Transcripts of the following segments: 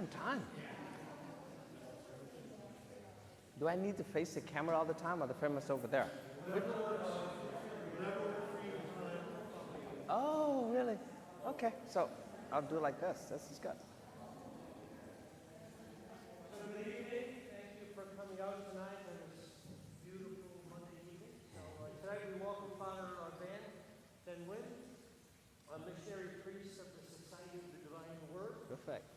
on time. Do I need to face the camera all the time, or the camera's over there? Oh, really? Okay, so I'll do like this. This is good. Good evening. Thank you for coming out tonight on this beautiful Monday evening. So tonight we welcome Father Van Wyn, a missionary priest of the Society of the Divine Word. Perfect.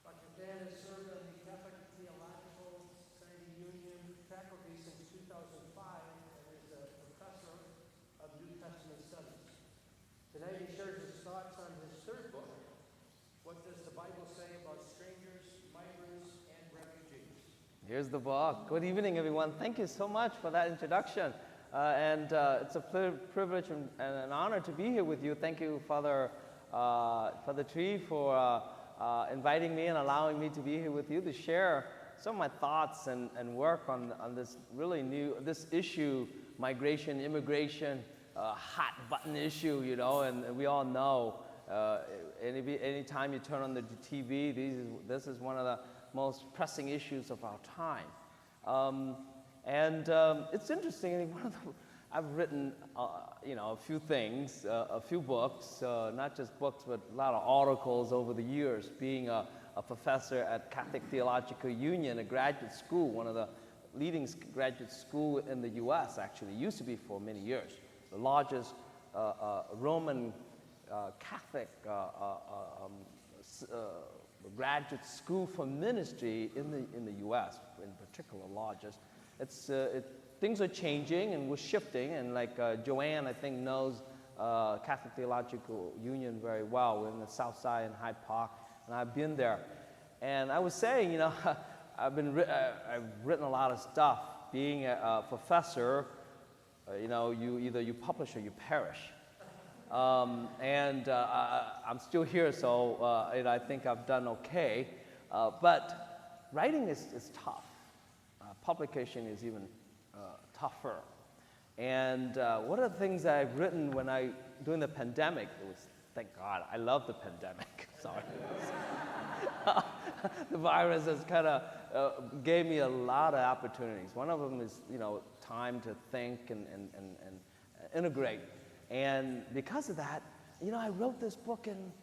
Dr. Van has served on the Catholic Theological Society Union faculty since 2005 and is a professor of New Testament studies. Tonight he shares his thoughts on his third book, What Does the Bible Say About Strangers, Migrants, and Refugees? Here's the book. Good evening, everyone. Thank you so much for that introduction. It's a privilege and an honor to be here with you. Thank you, Father Tree, for inviting me and allowing me to be here with you to share some of my thoughts and work on this really new, this issue, migration, immigration, hot button issue, you know, and we all know anytime you turn on the TV, this is one of the most pressing issues of our time. It's interesting. I've written, a few things, a few books, not just books, but a lot of articles over the years. Being a professor at Catholic Theological Union, a graduate school, one of the leading graduate school in the U.S. Actually, used to be for many years, the largest Roman Catholic graduate school for ministry in the U.S. in particular, largest. Things are changing and we're shifting, and like Joanne, I think, knows Catholic Theological Union very well. We're in the South Side in Hyde Park, and I've been there. And I was saying, I've written a lot of stuff. Being a professor, you publish or you perish. I'm still here, so I think I've done okay. But writing is tough. Publication is even tougher. And one of the things that I've written during the pandemic, thank God, I love the pandemic. Sorry. The virus has kind of gave me a lot of opportunities. One of them is, time to think and integrate. And because of that, I wrote this book in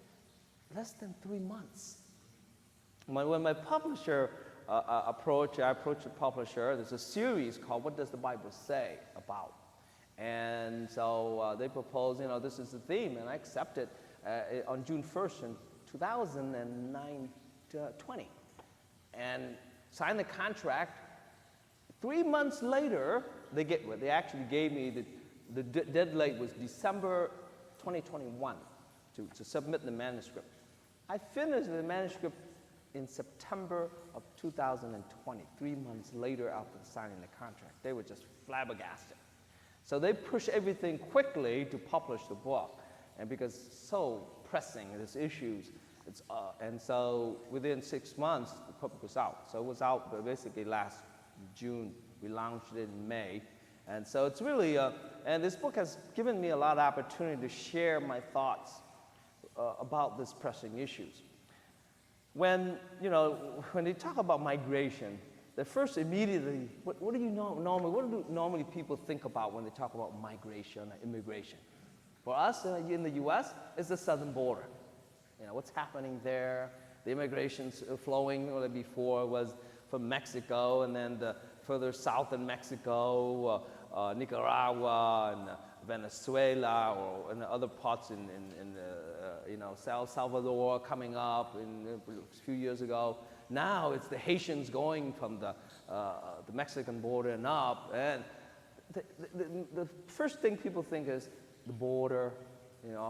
less than 3 months. When my publisher I approached the publisher, there's a series called What Does the Bible Say About? And so they proposed, this is the theme, and I accepted on June 1st in 2020, and signed the contract. 3 months later, they actually gave me the deadline was December 2021 to submit the manuscript. I finished the manuscript in September of 2020, 3 months later after signing the contract. They were just flabbergasted. So they pushed everything quickly to publish the book, and because it's so pressing, these issues, and so within 6 months, the book was out. So it was out basically last June. We launched it in May. And so it's really, and this book has given me a lot of opportunity to share my thoughts about these pressing issues. When they talk about migration, the first immediately, what do normally people think about when they talk about migration or immigration? For us in the U.S., it's the southern border. What's happening there? The immigrations flowing before was from Mexico, and then the further south in Mexico, Nicaragua and Venezuela, or in other parts in El Salvador coming up a few years ago. Now it's the Haitians going from the Mexican border and up. And the first thing people think is the border.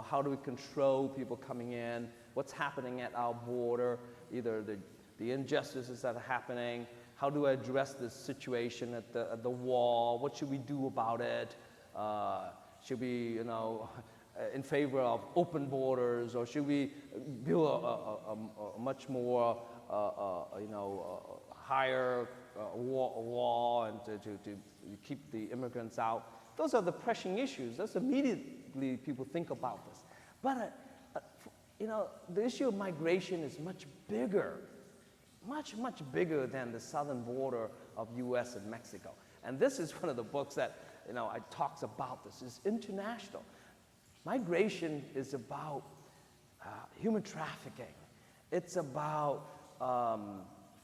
How do we control people coming in? What's happening at our border? Either the injustices that are happening. How do I address this situation at the wall? What should we do about it? Should we, in favor of open borders, or should we build a much more, higher wall and to keep the immigrants out? Those are the pressing issues. That's immediately people think about this. But, the issue of migration is much bigger much, much bigger than the southern border of US and Mexico. And this is one of the books that, it talks about this. It's international. Migration is about human trafficking. It's about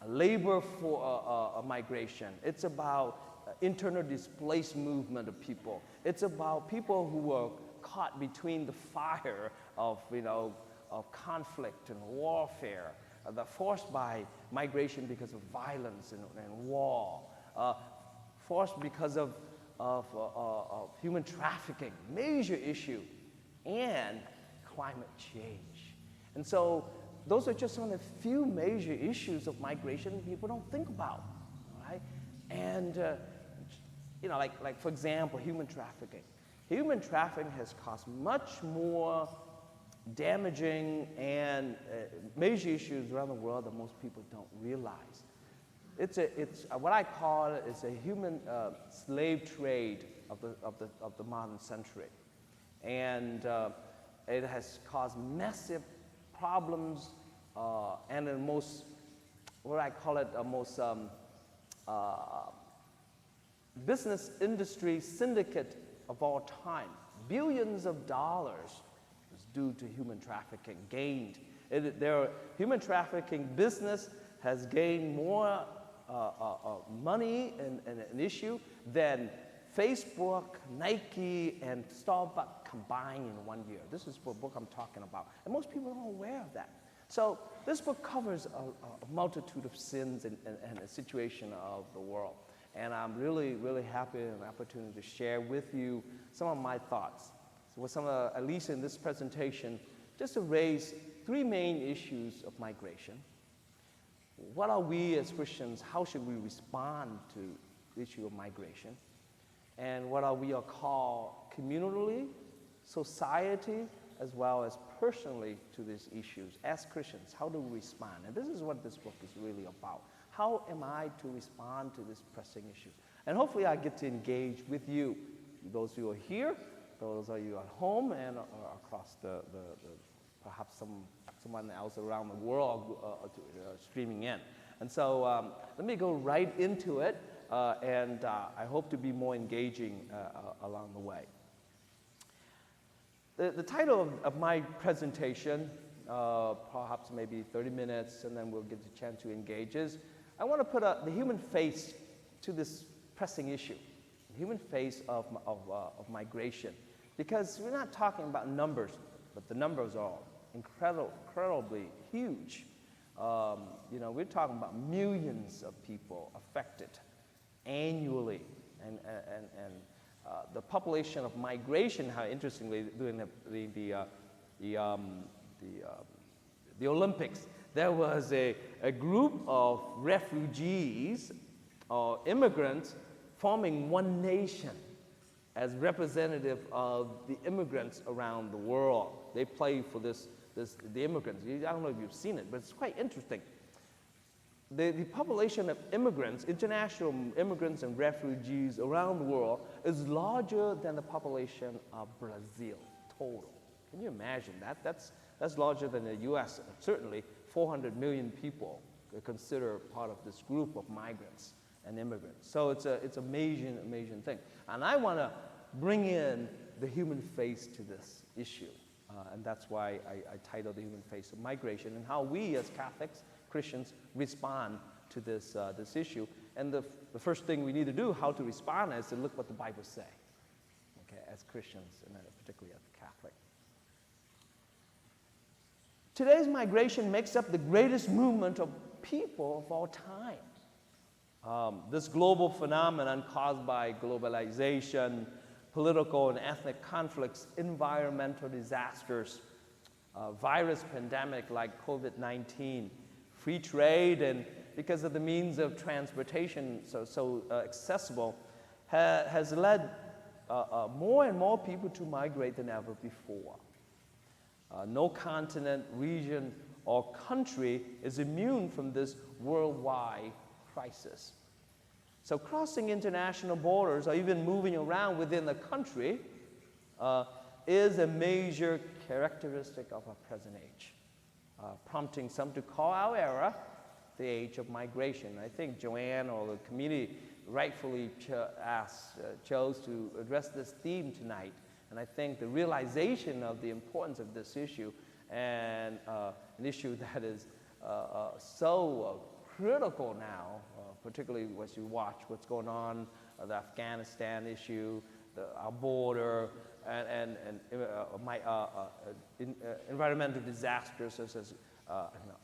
labor for migration. It's about internal displaced movement of people. It's about people who are caught between the fire of conflict and warfare. They're forced by migration because of violence and war, forced because of human trafficking, major issue, and climate change. And so those are just some of the few major issues of migration that people don't think about, right? And, like for example, human trafficking. Human trafficking has caused much more damaging and major issues around the world that most people don't realize. It's what I call it is a human slave trade of the modern century, and it has caused massive problems and the most, what I call it, the most business industry syndicate of all time. Billions of dollars is due to human trafficking gained. Human trafficking business has gained more money and an issue than Facebook, Nike, and Starbucks combined in 1 year. This is the book I'm talking about. And most people aren't aware of that. So this book covers a multitude of sins and a situation of the world. And I'm really, really happy in the opportunity to share with you some of my thoughts. So with at least in this presentation, just to raise three main issues of migration. What are we as Christians, how should we respond to the issue of migration? And what are we called communally, society, as well as personally to these issues? As Christians, how do we respond? And this is what this book is really about. How am I to respond to this pressing issue? And hopefully I get to engage with you, those who are here, those of you at home, and across perhaps someone else around the world streaming in. And so let me go right into it, and I hope to be more engaging along the way. The title of my presentation, perhaps maybe 30 minutes, and then we'll get the chance to engage, is I want to put the human face to this pressing issue, the human face of migration. Because we're not talking about numbers, but the numbers are incredibly huge. We're talking about millions of people affected annually, and the population of migration. How interestingly, during the Olympics, there was a group of refugees or immigrants forming one nation as representative of the immigrants around the world. They play for the immigrants. I don't know if you've seen it, but it's quite interesting. The population of immigrants, international immigrants and refugees around the world, is larger than the population of Brazil, total. Can you imagine that? That's larger than the US. Certainly 400 million people are considered part of this group of migrants and immigrants. So it's an amazing thing. And I want to bring in the human face to this issue. And that's why I titled The Human Face of Migration, and how we as Catholics, Christians, respond to this issue. And the first thing we need to do, how to respond, is to look what the Bible says, okay, as Christians, and particularly as Catholic. Today's migration makes up the greatest movement of people of all time. This global phenomenon caused by globalization, political and ethnic conflicts, environmental disasters, virus pandemic like COVID-19, free trade, and because of the means of transportation so accessible, has led more and more people to migrate than ever before. No continent, region, or country is immune from this worldwide crisis. So crossing international borders, or even moving around within the country, is a major characteristic of our present age, prompting some to call our era the age of migration. I think Joanne or the committee rightfully chose to address this theme tonight. And I think the realization of the importance of this issue, and an issue that is so critical now, particularly as you watch what's going on, the Afghanistan issue, our border, and environmental disasters such as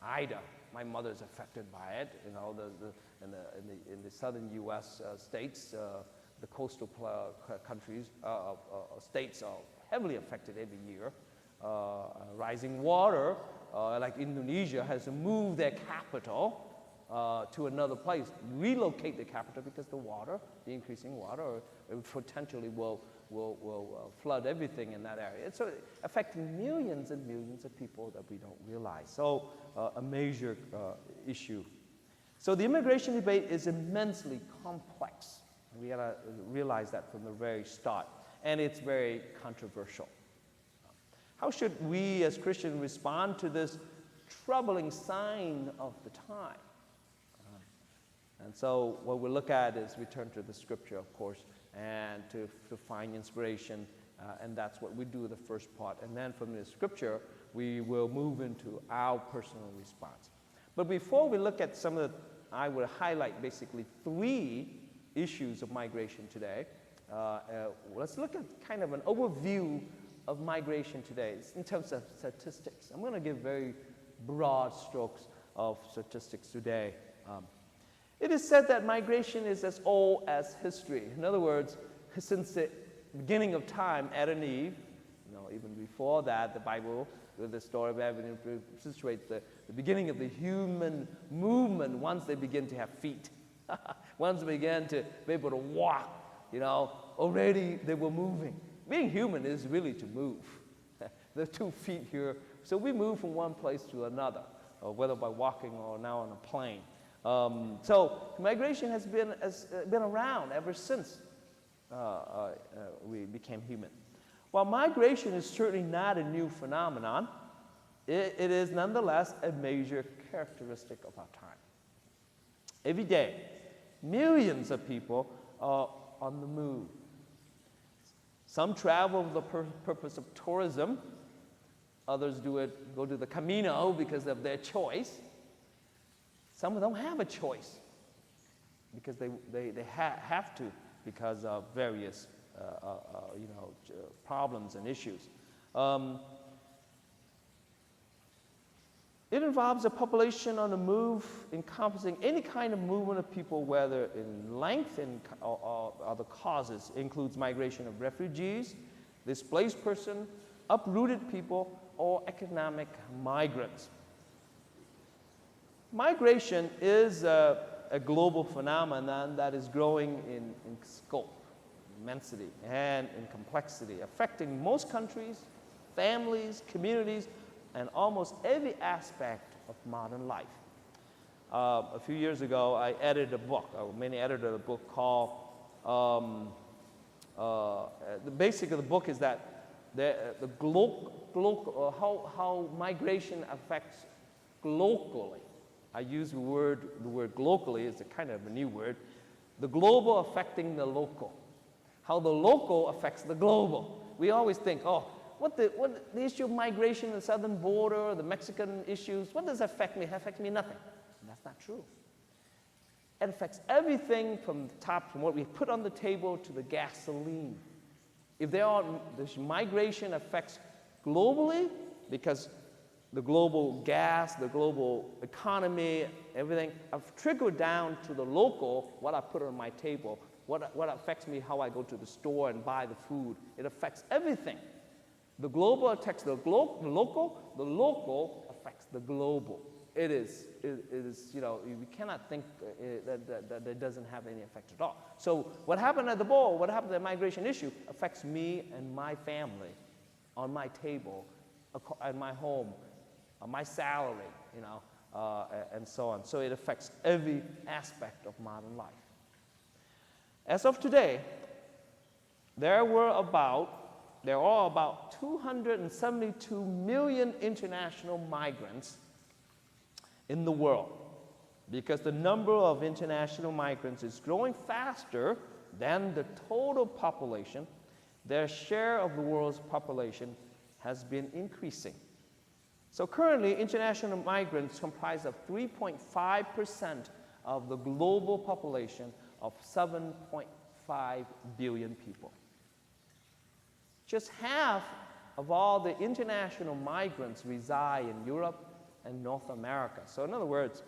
Ida. My mother's affected by it. In the southern U.S. States, the coastal countries, states are heavily affected every year. Rising water, like Indonesia, has to move their capital to another place, relocate the capital because the increasing water, potentially will flood everything in that area. It's affecting millions and millions of people that we don't realize. So a major issue. So the immigration debate is immensely complex. We gotta realize that from the very start. And it's very controversial. How should we as Christians respond to this troubling sign of the time? And so what we'll look at is we turn to the scripture, of course, and to find inspiration, and that's what we do the first part. And then from the scripture, we will move into our personal response. But before we look at some of the, I will highlight basically 3 issues of migration today. Let's look at kind of an overview of migration today in terms of statistics. I'm going to give very broad strokes of statistics today. It is said that migration is as old as history. In other words, since the beginning of time, Adam and Eve, even before that, the Bible, with the story of Adam and Eve, situates the beginning of the human movement once they begin to have feet. Once they began to be able to walk, already they were moving. Being human is really to move. There are 2 feet here, so we move from one place to another, whether by walking or now on a plane. So migration has been around ever since we became human. While migration is certainly not a new phenomenon, it is nonetheless a major characteristic of our time. Every day, millions of people are on the move. Some travel for the purpose of tourism. Others go to the Camino because of their choice. Some of them have a choice because they have to because of various problems and issues. It involves a population on the move encompassing any kind of movement of people, whether in length or other causes. It includes migration of refugees, displaced persons, uprooted people, or economic migrants. Migration is a global phenomenon that is growing in scope, immensity, and in complexity, affecting most countries, families, communities, and almost every aspect of modern life. A few years ago, I edited a book, edited a book called, the basic of the book is that how migration affects globally. I use the word globally is a kind of a new word. The global affecting the local. How the local affects the global. We always think, what the issue of migration, the southern border, the Mexican issues, what does it affect me? It affects me nothing. And that's not true. It affects everything from the top, from what we put on the table to the gasoline. If this migration affects globally, because the global gas, the global economy, everything, I've trickled down to the local, what I put on my table, what affects me, how I go to the store and buy the food. It affects everything. The global affects the local affects the global. It is, we cannot think that it doesn't have any effect at all. So what happened at the bowl, what happened at the migration issue affects me and my family on my table, at my home, on my salary, and so on. So it affects every aspect of modern life. As of today, there are about 272 million international migrants in the world. because the number of international migrants is growing faster than the total population, their share of the world's population has been increasing. So currently, international migrants comprise of 3.5% of the global population of 7.5 billion people. Just half of all the international migrants reside in Europe and North America. So in other words,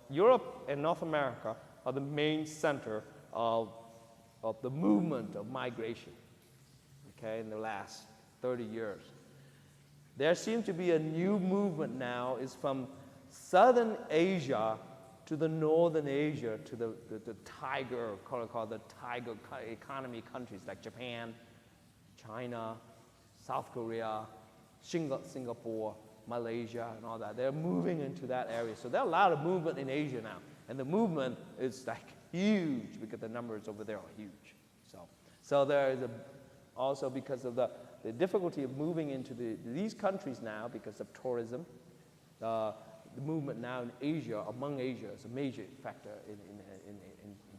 Europe and North America are the main center of the movement of migration, okay, in the last 30 years. There seems to be a new movement now, is from Southern Asia to the Northern Asia, to the tiger, called the tiger economy countries like Japan, China, South Korea, Singapore, Malaysia, and all that. They're moving into that area. So there are a lot of movement in Asia now. And the movement is like huge because the numbers over there are huge. So there is also because of the difficulty of moving into these countries now because of tourism, the movement now in Asia, among Asia, is a major factor in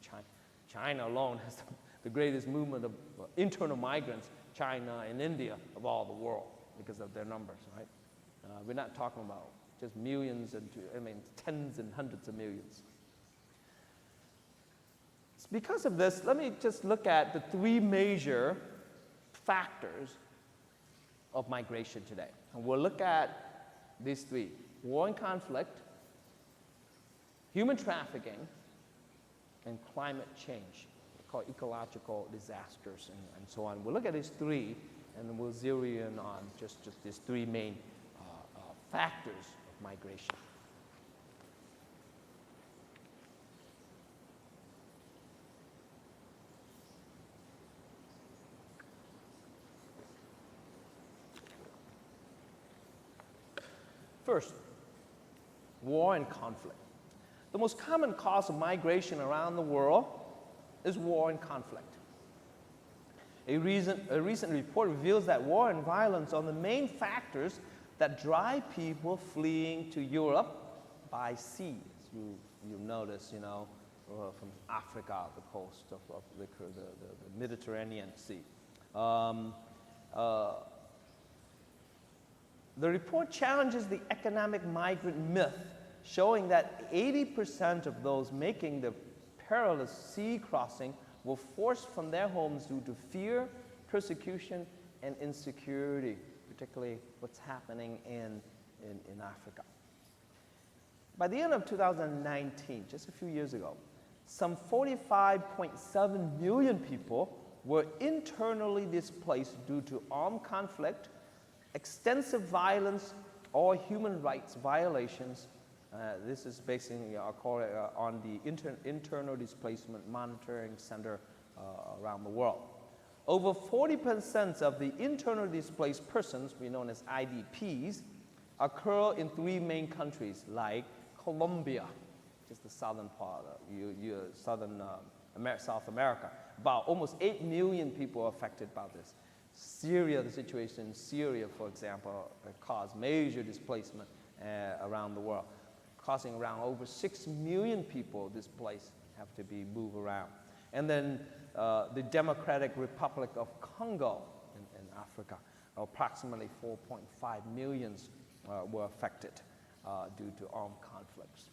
China. China alone has the greatest movement of internal migrants, China and India, of all the world because of their numbers, right? We're not talking about just millions tens and hundreds of millions. Because of this, let me just look at the three major factors of migration today. And we'll look at these three: war and conflict, human trafficking, and climate change, called ecological disasters and so on. We'll look at these three, and then we'll zero in on just these three main factors of migration. First, war and conflict. The most common cause of migration around the world is war and conflict. A recent report reveals that war and violence are the main factors that drive people fleeing to Europe by sea. You notice, from Africa, the coast of the Mediterranean Sea. The report challenges the economic migrant myth, showing that 80% of those making the perilous sea crossing were forced from their homes due to fear, persecution, and insecurity, particularly what's happening in Africa. By the end of 2019, just a few years ago, some 45.7 million people were internally displaced due to armed conflict, extensive violence, or human rights violations. This is basically on the Internal Displacement Monitoring Center around the world. Over 40% of the internally displaced persons, we know as IDPs, occur in three main countries like Colombia, just the southern part of South America. About almost 8 million people are affected by this. Syria, the situation in Syria, for example, caused major displacement around the world, causing around over 6 million people displaced, have to be moved around. And then the Democratic Republic of Congo in Africa, approximately 4.5 million were affected due to armed conflicts.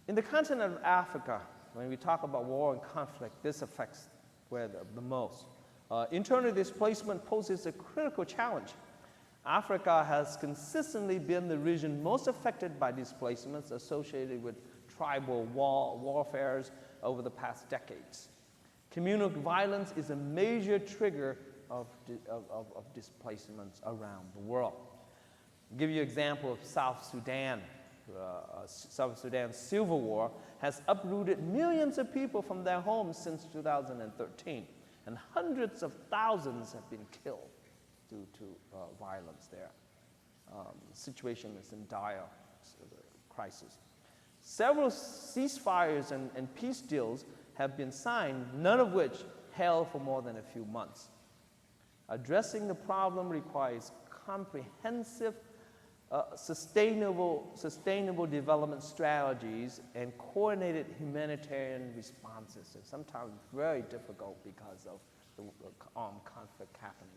In the continent of Africa, when we talk about war and conflict, this affects where the most. Internal displacement poses a critical challenge. Africa has consistently been the region most affected by displacements associated with tribal warfares over the past decades. Communal violence is a major trigger of displacements around the world. I'll give you an example of South Sudan. South Sudan's civil war has uprooted millions of people from their homes since 2013. And hundreds of thousands have been killed due to violence there. The situation is in dire crisis. Several ceasefires and peace deals have been signed, none of which held for more than a few months. Addressing the problem requires comprehensive sustainable development strategies and coordinated humanitarian responses. And sometimes very difficult because of the armed conflict happening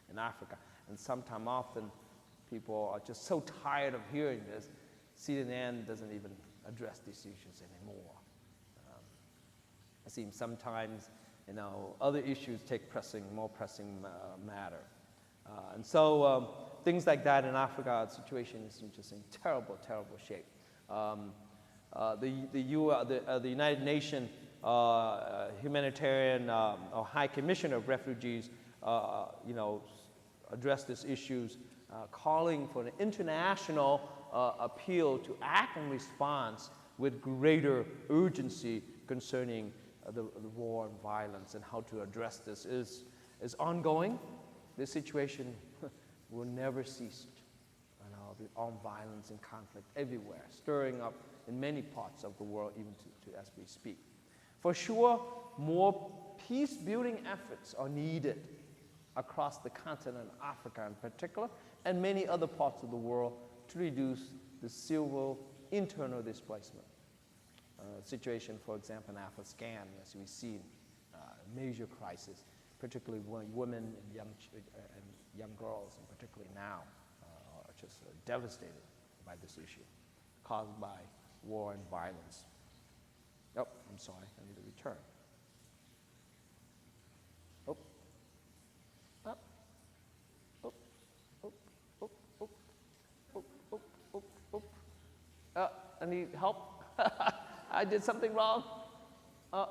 in Africa. And sometimes often people are just so tired of hearing this, CNN doesn't even address these issues anymore. It seems sometimes, other issues take more pressing matter. And so things like that in Africa, the situation is just in terrible, terrible shape. The United Nations Humanitarian or High Commissioner of Refugees, addressed these issues, calling for an international appeal to act in response with greater urgency concerning the war and violence, and how to address this is ongoing. This situation will never cease. The armed violence and conflict everywhere, stirring up in many parts of the world, even as we speak. For sure, more peace-building efforts are needed across the continent of Africa in particular, and many other parts of the world to reduce the civil internal displacement. Situation, for example, in Afghanistan, as we see, major crisis, particularly when women and young girls, and particularly now, are just devastated by this issue caused by war and violence. Oh, I'm sorry, I need to return. Oh. Up. Oh. Oh. Oh. Oh. Oh. Oh. Oh. Oh. I need help. I did something wrong. Oh,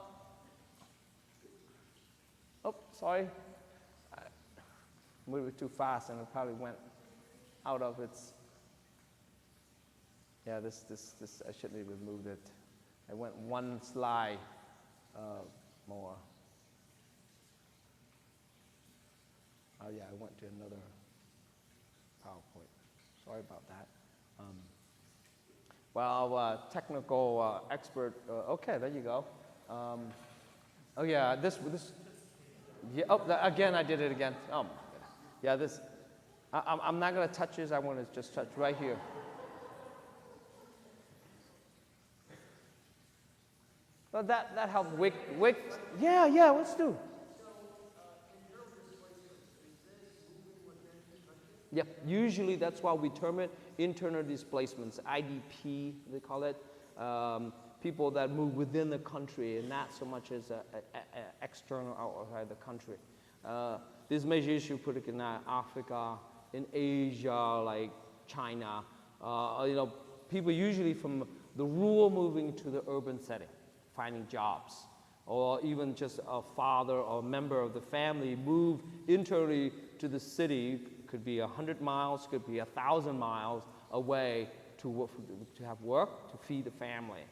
sorry. I moved it too fast and it probably went out of its. Yeah, this I shouldn't have moved it. I went one slide more. Oh yeah, I went to another PowerPoint. Sorry about that. Technical expert. Okay, there you go. Oh yeah, this. Yeah. Oh, again, I did it again. Oh, yeah. This. I'm not going to touch this. I want to just touch right here. Well, that helped. Wait. Yeah. Let's do. Yep. Usually, that's why we term it internal displacements, IDP, they call it. People that move within the country and not so much as external outside the country. This major issue, particularly in Africa, in Asia, like China. People usually from the rural moving to the urban setting, finding jobs, or even just a father or a member of the family move internally to the city. Could be 100 miles, could be 1,000 miles away to have work, to feed the family.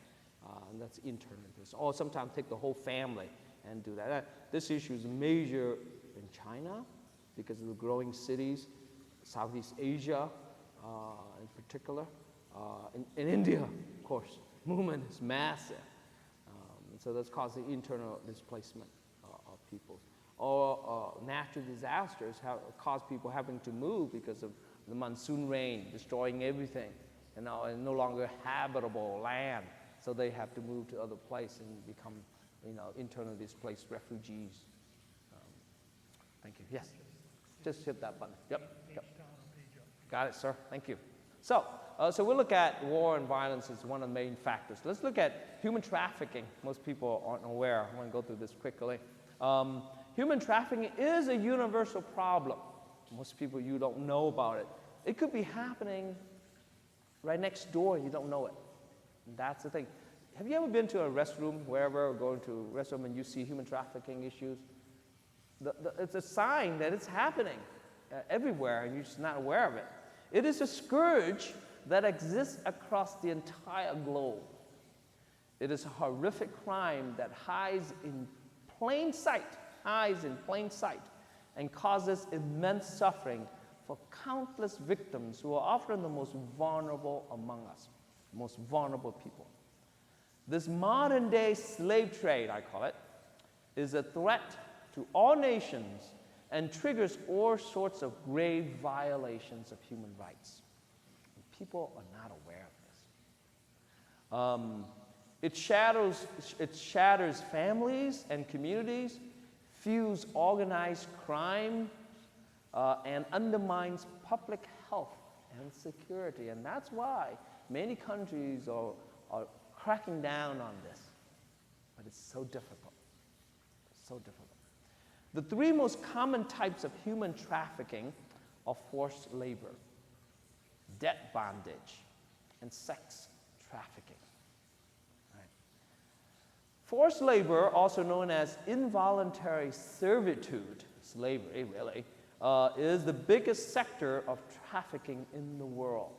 And that's internal. Or sometimes take the whole family and do that. This issue is major in China because of the growing cities, Southeast Asia in particular. In India, of course, movement is massive. So that's causing internal displacement of people. Or natural disasters cause people having to move because of the monsoon rain, destroying everything, and no longer habitable land. So they have to move to other places and become, internally displaced refugees. Thank you. Yes, just hit that button. Yep. Got it, sir. Thank you. So we'll look at war and violence as one of the main factors. Let's look at human trafficking. Most people aren't aware. I want to go through this quickly. Human trafficking is a universal problem. Most people, you don't know about it. It could be happening right next door, you don't know it. And that's the thing. Have you ever been to a restroom, wherever, or going to a restroom and you see human trafficking issues? It's a sign that it's happening everywhere and you're just not aware of it. It is a scourge that exists across the entire globe. It is a horrific crime that hides in plain sight, and causes immense suffering for countless victims who are often the most vulnerable among us, most vulnerable people. This modern-day slave trade, I call it, is a threat to all nations and triggers all sorts of grave violations of human rights. And people are not aware of this. It shatters families and communities, fuels organized crime, and undermines public health and security. And that's why many countries are cracking down on this. But it's so difficult. It's so difficult. The three most common types of human trafficking are forced labor, debt bondage, and sex trafficking. Right. Forced labor, also known as involuntary servitude, slavery really, is the biggest sector of trafficking in the world.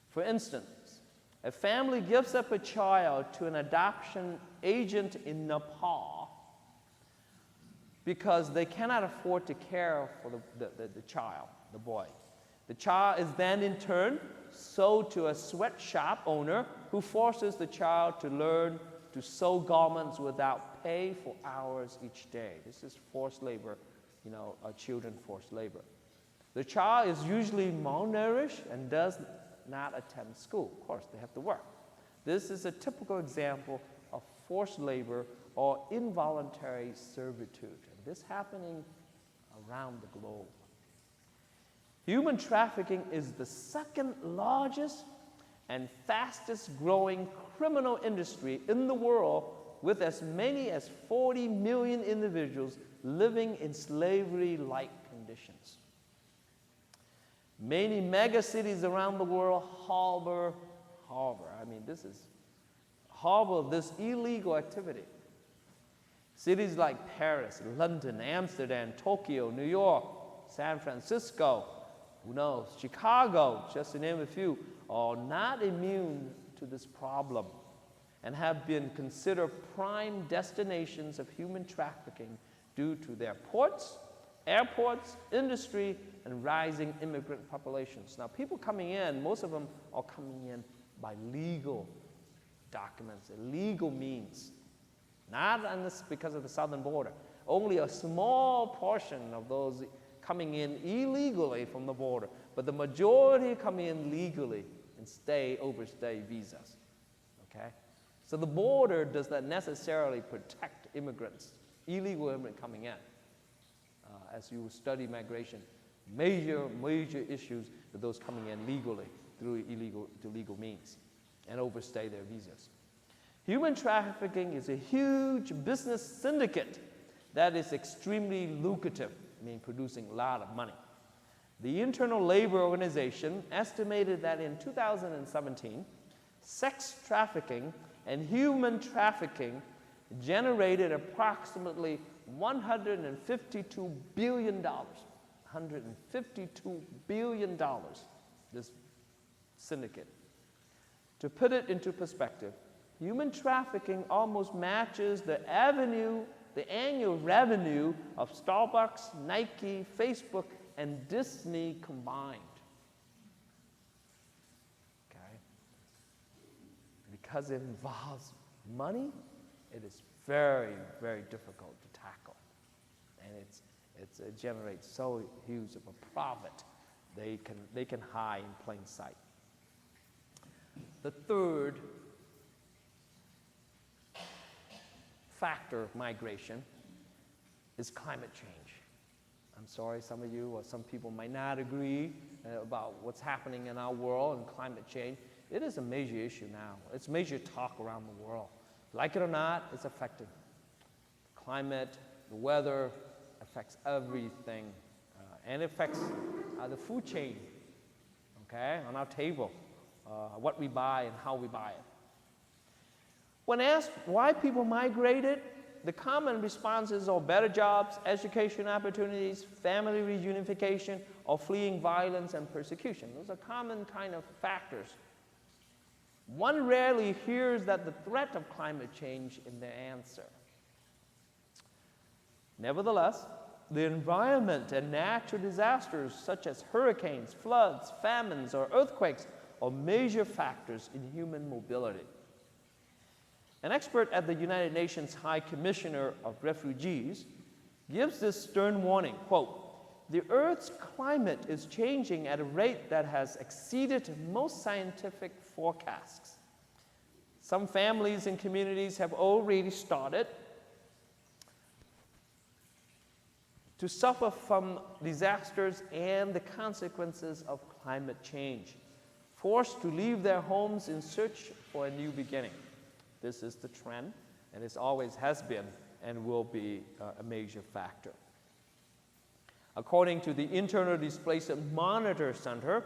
For instance, a family gives up a child to an adoption agent in Nepal because they cannot afford to care for the child, the boy. The child is then in turn sold to a sweatshop owner who forces the child to learn to sew garments without pay for hours each day. This is forced labor, children forced labor. The child is usually malnourished and does not attend school. Of course, they have to work. This is a typical example of forced labor or involuntary servitude. And this happening around the globe. Human trafficking is the second largest and fastest growing criminal industry in the world, with as many as 40 million individuals living in slavery-like conditions. Many mega cities around the world harbor this illegal activity. Cities like Paris, London, Amsterdam, Tokyo, New York, San Francisco, Chicago, just to name a few, are not immune to this problem and have been considered prime destinations of human trafficking due to their ports, airports, industry, and rising immigrant populations. Now, people coming in, most of them are coming in by legal documents, legal means, not because of the southern border. Only a small portion of those coming in illegally from the border, but the majority come in legally and overstay visas. Okay? So the border does not necessarily protect immigrants, illegal immigrants coming in. As you study migration, major issues with those coming in legally through legal means and overstay their visas. Human trafficking is a huge business syndicate that is extremely lucrative, producing a lot of money. The Internal Labor Organization estimated that in 2017, sex trafficking and human trafficking generated approximately $152 billion. $152 billion, this syndicate. To put it into perspective, human trafficking almost matches the annual revenue of Starbucks, Nike, Facebook, and Disney combined. Okay? Because it involves money, it is very, very difficult to tackle. And it generates so huge of a profit, they can hide in plain sight. The third factor of migration is climate change. I'm sorry, some of you or some people might not agree about what's happening in our world and climate change. It is a major issue now. It's major talk around the world. Like it or not, it's affecting the climate, the weather, affects everything, and it affects the food chain, okay, on our table, what we buy and how we buy it. When asked why people migrated, the common responses are better jobs, education opportunities, family reunification, or fleeing violence and persecution. Those are common kind of factors. One rarely hears that the threat of climate change in their answer. Nevertheless, the environment and natural disasters such as hurricanes, floods, famines, or earthquakes are major factors in human mobility. An expert at the United Nations High Commissioner of Refugees gives this stern warning, quote, "The Earth's climate is changing at a rate that has exceeded most scientific forecasts. Some families and communities have already started to suffer from disasters and the consequences of climate change, forced to leave their homes in search for a new beginning." This is the trend, and it always has been and will be a major factor. According to the Internal Displacement Monitor Center,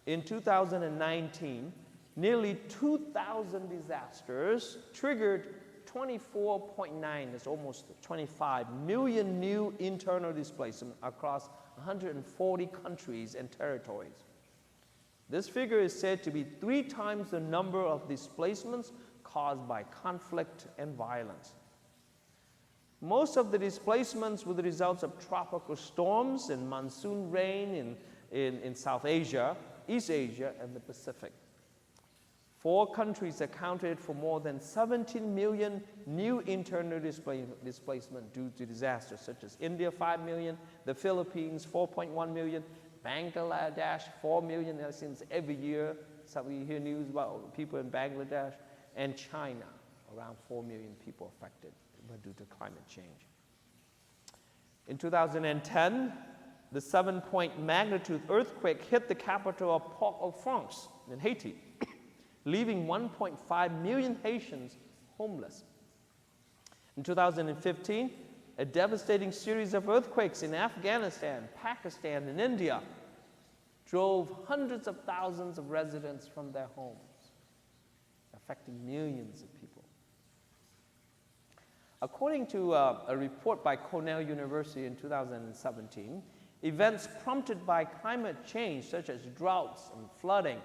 in 2019, nearly 2,000 disasters triggered 24.9, that's almost 25 million new internal displacement across 140 countries and territories. This figure is said to be 3 times the number of displacements caused by conflict and violence. Most of the displacements were the results of tropical storms and monsoon rain in South Asia, East Asia, and the Pacific. 4 countries accounted for more than 17 million new internal displacement due to disasters, such as India, 5 million, the Philippines, 4.1 million, Bangladesh, 4 million, that seems every year. So we hear news about people in Bangladesh, and China, around 4 million people affected due to climate change. In 2010, the 7-point magnitude earthquake hit the capital of Port-au-Prince in Haiti, leaving 1.5 million Haitians homeless. In 2015, a devastating series of earthquakes in Afghanistan, Pakistan, and India drove hundreds of thousands of residents from their homes, affecting millions of people. According to a report by Cornell University in 2017, events prompted by climate change, such as droughts and flooding,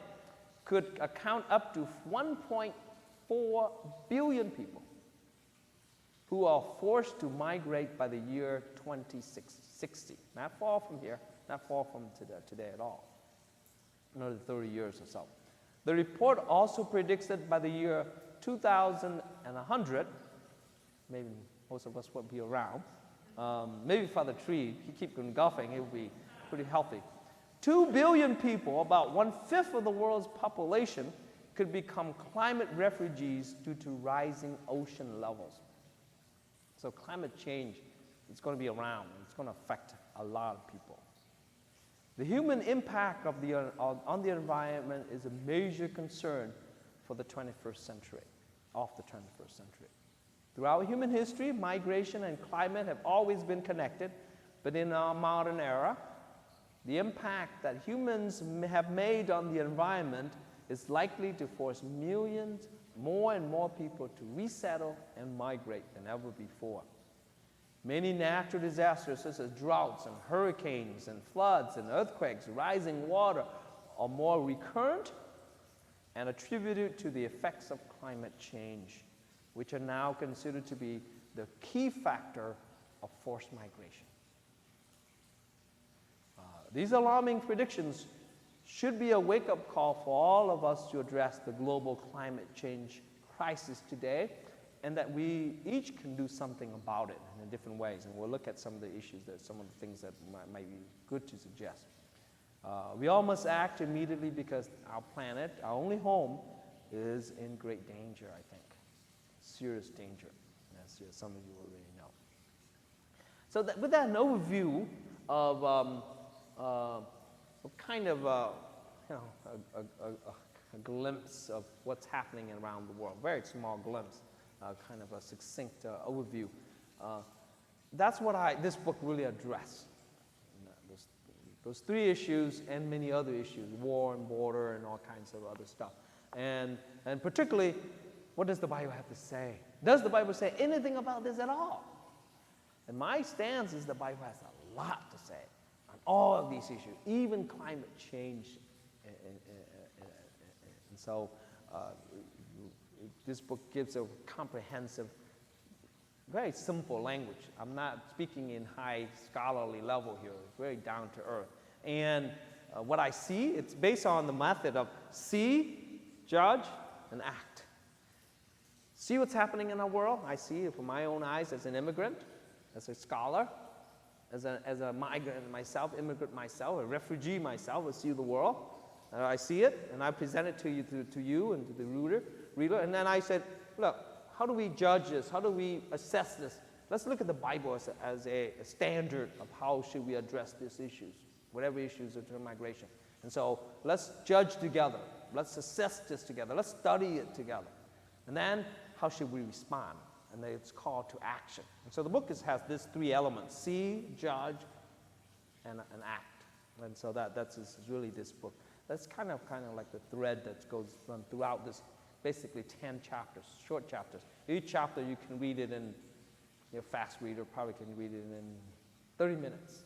could account up to 1.4 billion people who are forced to migrate by the year 2060. Not far from here, not far from today at all. Another 30 years or so. The report also predicts that by the year 2100, maybe most of us won't be around, maybe Father Tree, he keeps on golfing, he'll be pretty healthy. 2 billion people, about 1/5 of the world's population, could become climate refugees due to rising ocean levels. So climate change is going to be around. It's going to affect a lot of people. The human impact of on the environment is a major concern for the 21st century, of the 21st century. Throughout human history, migration and climate have always been connected, but in our modern era, the impact that humans have made on the environment is likely to force millions, more and more people to resettle and migrate than ever before. Many natural disasters such as droughts and hurricanes and floods and earthquakes, rising water, are more recurrent and attributed to the effects of climate change, which are now considered to be the key factor of forced migration. These alarming predictions should be a wake-up call for all of us to address the global climate change crisis today, and that we each can do something about it in different ways. And we'll look at some of the issues, some of the things that might be good to suggest. We all must act immediately because our planet, our only home, is in great danger, I think. Serious danger, as some of you already know. So with that, an overview of kind of a glimpse of what's happening around the world. Very small glimpse, kind of a succinct overview. That's what this book really addressed. Those 3 issues and many other issues, war and border and all kinds of other stuff. And particularly, what does the Bible have to say? Does the Bible say anything about this at all? And my stance is the Bible has a lot to say on all of these issues, even climate change. And so this book gives a comprehensive, very simple language. I'm not speaking in high scholarly level here, very down to earth. And what I see, it's based on the method of see, judge, and act. See what's happening in our world. I see it from my own eyes as an immigrant. as a scholar, as a migrant myself, immigrant myself, a refugee myself, I see the world. I see it, and I present it to you and to the reader. And then I said, look, how do we judge this? How do we assess this? Let's look at the Bible as a standard of how should we address these issues, whatever issues are to migration. And so let's judge together. Let's assess this together. Let's study it together. And then how should we respond? And then it's called to action. And so the book has these three elements: see, judge, and act. And so that's really this book. That's kind of like the thread that goes run throughout this, basically 10 chapters, short chapters. Each chapter you can read it in, fast reader probably can read it in 30 minutes.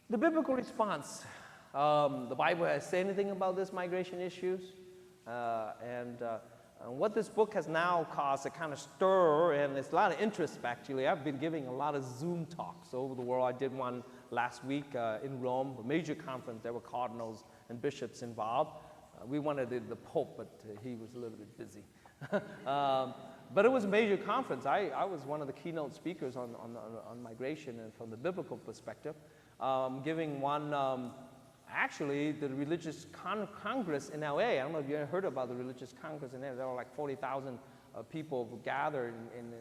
The biblical response. The Bible has said anything about this migration issues, and what this book has now caused a kind of stir, and there's a lot of interest actually. I've been giving a lot of Zoom talks over the world. I did one last week in Rome, a major conference. There were cardinals and bishops involved. We wanted the Pope, but he was a little bit busy. But it was a major conference. I was one of the keynote speakers on migration and from the biblical perspective, giving one. Actually, the Religious Congress in LA, I don't know if you ever heard about the Religious Congress in LA. There were like 40,000 people who gathered in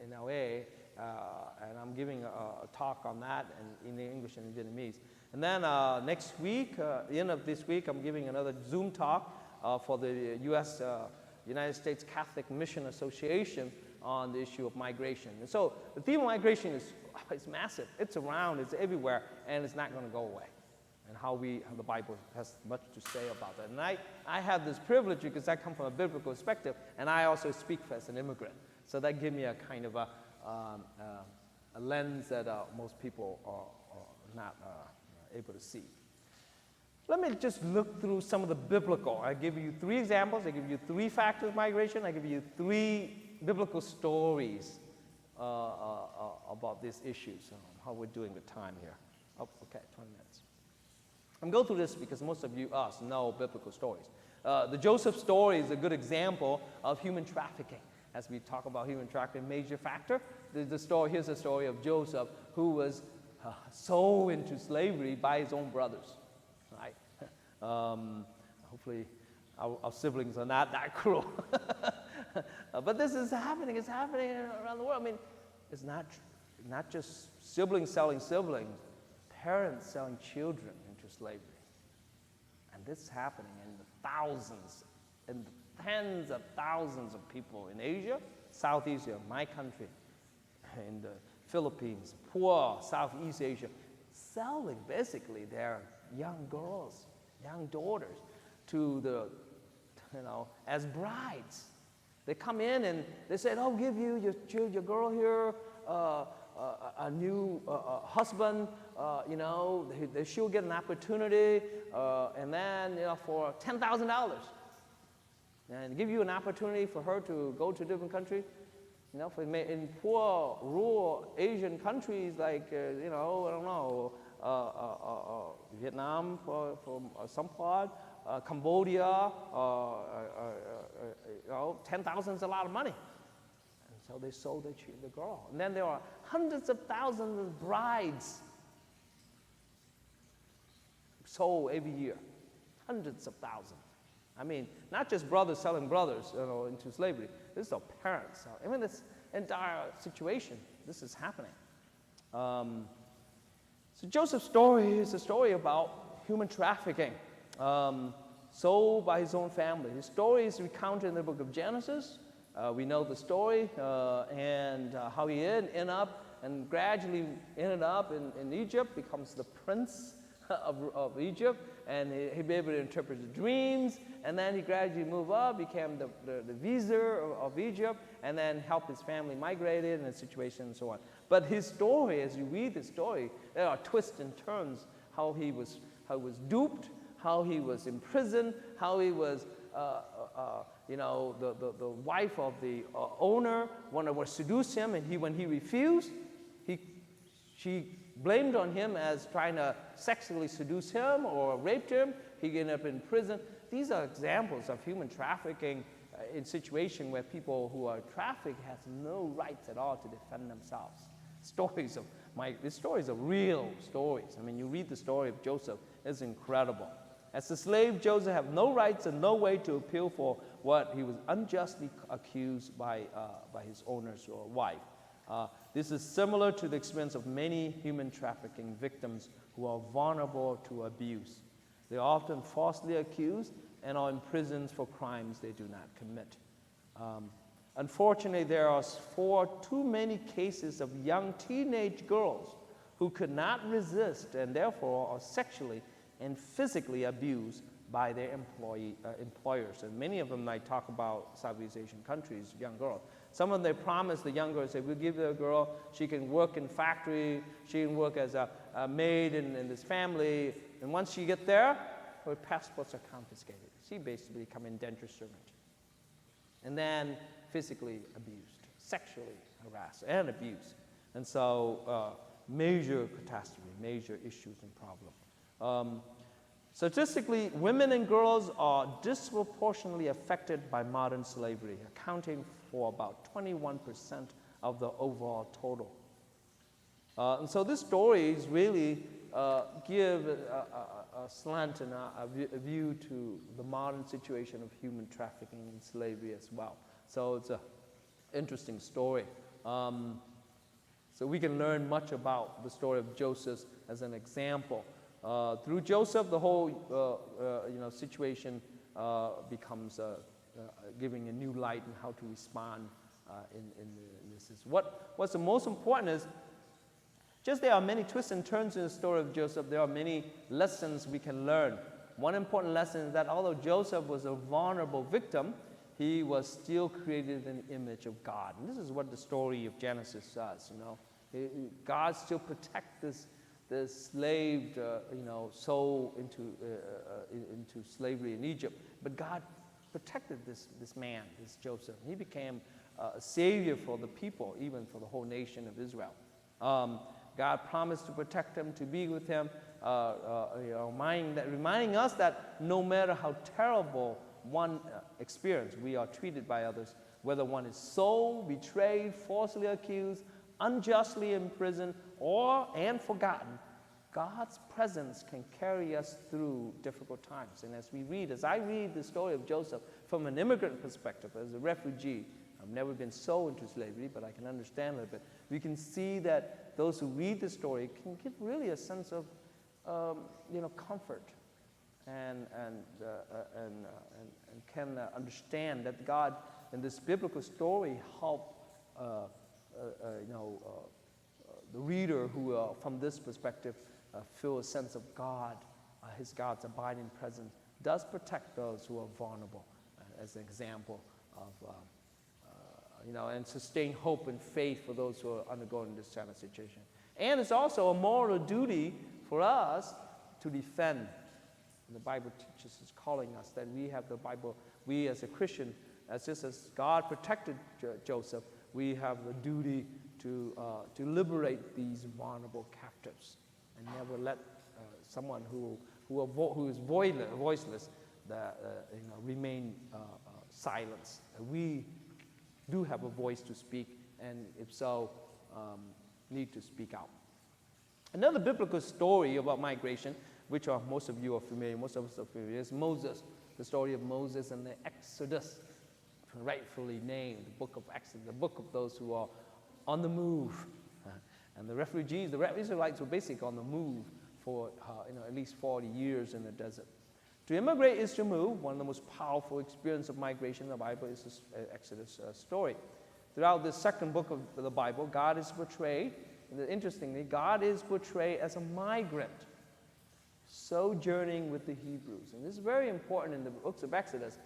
LA, and I'm giving a talk on that in English and in Vietnamese. And then next week, the end of this week, I'm giving another Zoom talk for the United States Catholic Mission Association on the issue of migration. And so the theme of migration is massive. It's around, it's everywhere, and it's not going to go away. And how the Bible has much to say about that. And I have this privilege because I come from a biblical perspective, and I also speak as an immigrant. So that gives me a kind of a lens that most people are not able to see. Let me just look through some of the biblical. I give you 3 examples. I give you 3 factors of migration. I give you 3 biblical stories about these issues. How we're doing with time here. Oh, okay, 20 minutes. I'm going through this because most of us know biblical stories. The Joseph story is a good example of human trafficking. As we talk about human trafficking, major factor. Here's the story of Joseph, who was sold into slavery by his own brothers. Right? Hopefully, our siblings are not that cruel. But this is happening. It's happening around the world. I mean, it's not just siblings selling siblings, parents selling children into slavery. And this is happening in the thousands, in the tens of thousands of people in Asia, Southeast Asia, my country, in the Philippines, poor Southeast Asia, selling basically their young girls, young daughters to as brides. They come in and they said, "I'll give you your girl here a new husband. She'll get an opportunity, and then for $10,000, and give you an opportunity for her to go to a different country. In poor rural Asian countries like I don't know, Vietnam for some part." Cambodia, $10,000 is a lot of money. And so they sold the girl. And then there are hundreds of thousands of brides sold every year. Hundreds of thousands. I mean, not just brothers selling brothers into slavery. This is parents. I mean, this entire situation, this is happening. So Joseph's story is a story about human trafficking. Sold by his own family. His story is recounted in the book of Genesis. We know the story and how he gradually ended up in Egypt, becomes the prince of Egypt, and he'd be able to interpret the dreams, and then he gradually moved up, became the vizier of Egypt, and then helped his family migrate in a situation and so on. But his story, as you read the story, there are twists and turns, how he was duped, how he was imprisoned, how he was, the wife of the owner wanted to seduce him, and when he refused, she blamed on him as trying to sexually seduce him or raped him. He ended up in prison. These are examples of human trafficking in situation where people who are trafficked has no rights at all to defend themselves. These stories are real stories. I mean, you read the story of Joseph, it's incredible. As a slave, Joseph had no rights and no way to appeal for what he was unjustly accused by his owner's or wife. This is similar to the experience of many human trafficking victims who are vulnerable to abuse. They are often falsely accused and are imprisoned for crimes they do not commit. Unfortunately, there are too many cases of young teenage girls who could not resist and therefore are sexually and physically abused by their employers. And many of them, I talk about Southeast Asian countries, young girls. Some of them, they promise the young girls, say, we'll give the girl, she can work in factory, she can work as a maid in this family, and once she get there, her passports are confiscated. She basically become indentured servant. And then physically abused, sexually harassed and abused. And so major catastrophe, major issues and problems. Statistically, women and girls are disproportionately affected by modern slavery, accounting for about 21% of the overall total. And so these stories really give a slant and a view to the modern situation of human trafficking and slavery as well. So it's an interesting story. So we can learn much about the story of Joseph as an example. Through Joseph, the whole situation becomes giving a new light in how to respond in this. What's the most important is just there are many twists and turns in the story of Joseph. There are many lessons we can learn. One important lesson is that although Joseph was a vulnerable victim, he was still created in the image of God. And this is what the story of Genesis says. God still protects this slave, soul into slavery in Egypt. But God protected this man, this Joseph. He became a savior for the people, even for the whole nation of Israel. God promised to protect him, to be with him, reminding us that no matter how terrible one experience we are treated by others, whether one is sold, betrayed, falsely accused, unjustly imprisoned, and forgotten, God's presence can carry us through difficult times. And as I read the story of Joseph from an immigrant perspective, as a refugee, I've never been sold into slavery, but I can understand a little bit. We can see that those who read the story can get really a sense of, comfort, and can understand that God, in this biblical story, help the reader who, from this perspective, feel a sense of God, God's abiding presence, does protect those who are vulnerable, as an example of, and sustain hope and faith for those who are undergoing this kind of situation. And it's also a moral duty for us to defend. And the Bible teaches us, calling us that we have the Bible, we as a Christian, just as God protected Joseph, we have the duty to liberate these vulnerable captives and never let someone who is voiceless remain silent. We do have a voice to speak, and if so, need to speak out. Another biblical story about migration, which most of you are familiar, most of us are familiar, is Moses, the story of Moses and the Exodus, rightfully named the book of Exodus, the book of those who are on the move. And the refugees, the Israelites were basically on the move for at least 40 years in the desert. To immigrate is to move. One of the most powerful experiences of migration in the Bible is this Exodus story. Throughout the second book of the Bible, God is portrayed, interestingly, God is portrayed as a migrant, sojourning with the Hebrews. And this is very important in the books of Exodus.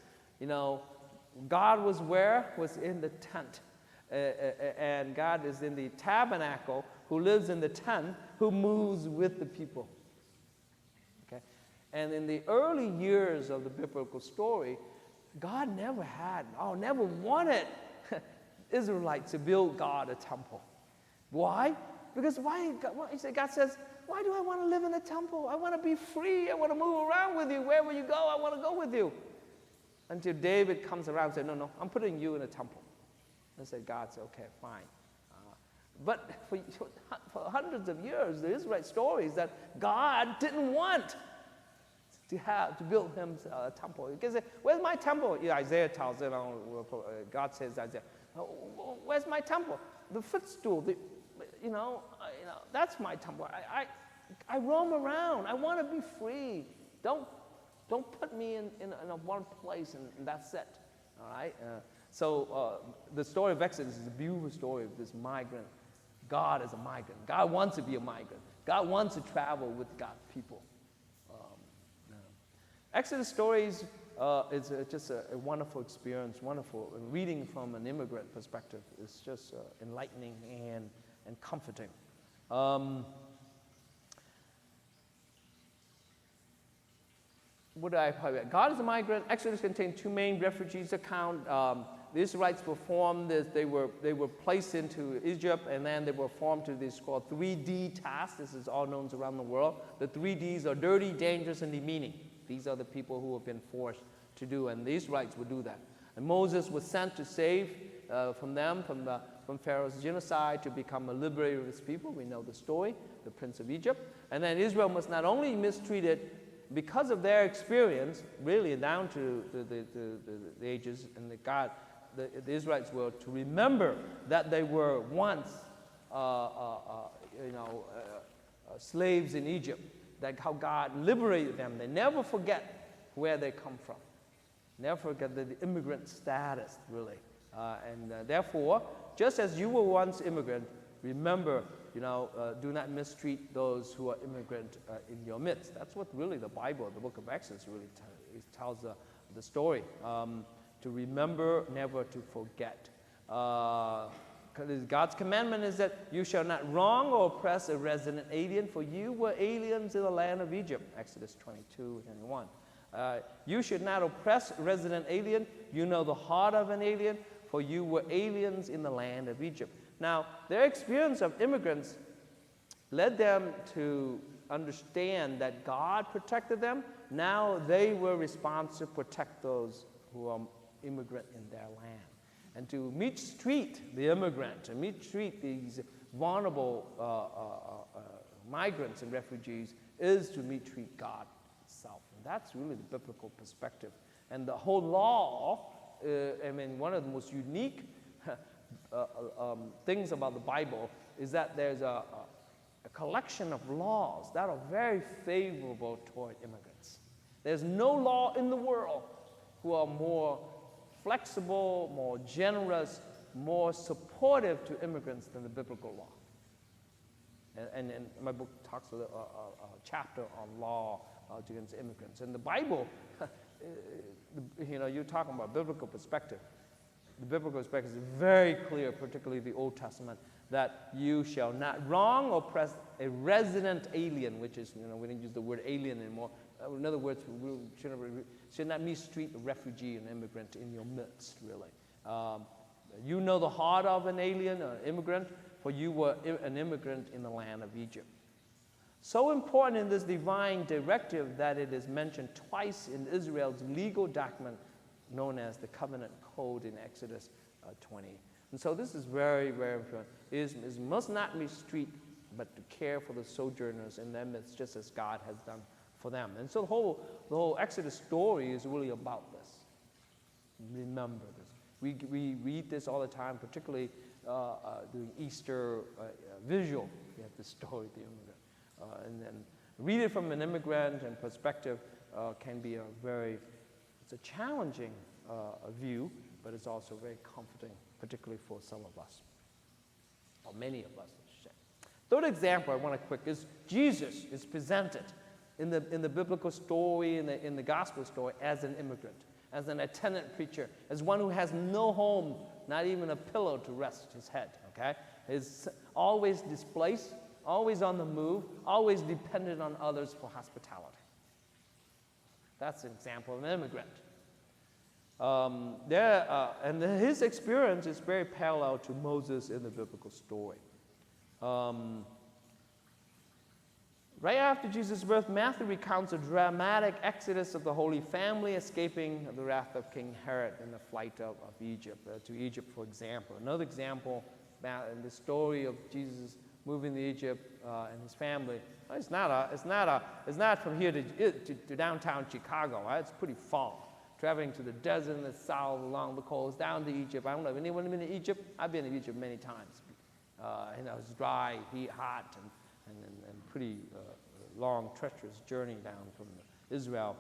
God was where? Was in the tent. And God is in the tabernacle, who lives in the tent, who moves with the people. Okay? And in the early years of the biblical story, God never wanted Israelites to build God a temple. Why? Because God says, why do I want to live in a temple? I want to be free. I want to move around with you. Wherever you go, I want to go with you. until David comes around and says, no, I'm putting you in a temple. I said, God said, okay, fine. But for hundreds of years, the Israelite story is that God didn't want to build him a temple. Because where's my temple? Isaiah tells it. God says, Isaiah, where's my temple? The footstool. That's my temple. I roam around. I want to be free. Don't put me in a one place and that's it. All right. So the story of Exodus is a beautiful story of this migrant. God is a migrant. God wants to be a migrant. God wants to travel with God's people. Exodus stories is just a wonderful experience, wonderful. And reading from an immigrant perspective is just enlightening and comforting. What did I probably? God is a migrant. Exodus contains two main refugees account. The Israelites were formed. They were placed into Egypt, and then they were formed to this called 3D task. This is all known around the world. The 3Ds are dirty, dangerous, and demeaning. These are the people who have been forced to do, and the Israelites would do that. And Moses was sent to save from Pharaoh's genocide to become a liberator of his people. We know the story, the Prince of Egypt. And then Israel was not only mistreated because of their experience, really down to the ages, and the Israelites were to remember that they were once, slaves in Egypt. That how God liberated them. They never forget where they come from. Never forget the immigrant status, really. Therefore, just as you were once immigrant, remember, do not mistreat those who are immigrant in your midst. That's what really the Bible, the book of Exodus, really tells the story. To remember, never to forget. God's commandment is that you shall not wrong or oppress a resident alien, for you were aliens in the land of Egypt. Exodus 22:21. You should not oppress a resident alien. You know the heart of an alien, for you were aliens in the land of Egypt. Now, their experience of immigrants led them to understand that God protected them. Now they were responsible to protect those who are immigrant in their land. And to mistreat the immigrant, to mistreat these vulnerable migrants and refugees is to mistreat God itself. And that's really the biblical perspective. And the whole law, one of the most unique things about the Bible is that there's a collection of laws that are very favorable toward immigrants. There's no law in the world who are more flexible, more generous, more supportive to immigrants than the biblical law. And my book talks a chapter on law against immigrants. And the Bible, you're talking about biblical perspective. The biblical perspective is very clear, particularly the Old Testament, that you shall not wrong or oppress a resident alien, which is, we don't use the word alien anymore. In other words, we should not mistreat a refugee and immigrant in your midst, really. You know the heart of an alien, an immigrant, for you were an immigrant in the land of Egypt. So important in this divine directive that it is mentioned twice in Israel's legal document known as the Covenant Code in Exodus 20. And so this is very, very important. Is must not mistreat, but to care for the sojourners in their midst, just as God has done for them. And so the whole Exodus story is really about this. Remember this. We read this all the time, particularly during Easter visual. We have this story of the immigrant. And then read it from an immigrant and perspective can be it's a challenging view, but it's also very comforting, particularly for some of us, or many of us, I should say. Third example I want to quick is Jesus is presented in the biblical story, in the gospel story, as an immigrant, as an itinerant preacher, as one who has no home, not even a pillow to rest his head, okay? Is always displaced, always on the move, always dependent on others for hospitality. That's an example of an immigrant. And his experience is very parallel to Moses in the biblical story. Right after Jesus' birth, Matthew recounts a dramatic exodus of the Holy Family escaping the wrath of King Herod in the flight of Egypt, to Egypt, for example. Another example in the story of Jesus moving to Egypt and his family. It's not from here to downtown Chicago. Right? It's pretty far. Traveling to the desert in the south, along the coast, down to Egypt. I don't know if anyone been to Egypt. I've been to Egypt many times. It's dry, hot, and pretty long, treacherous journey down from Israel.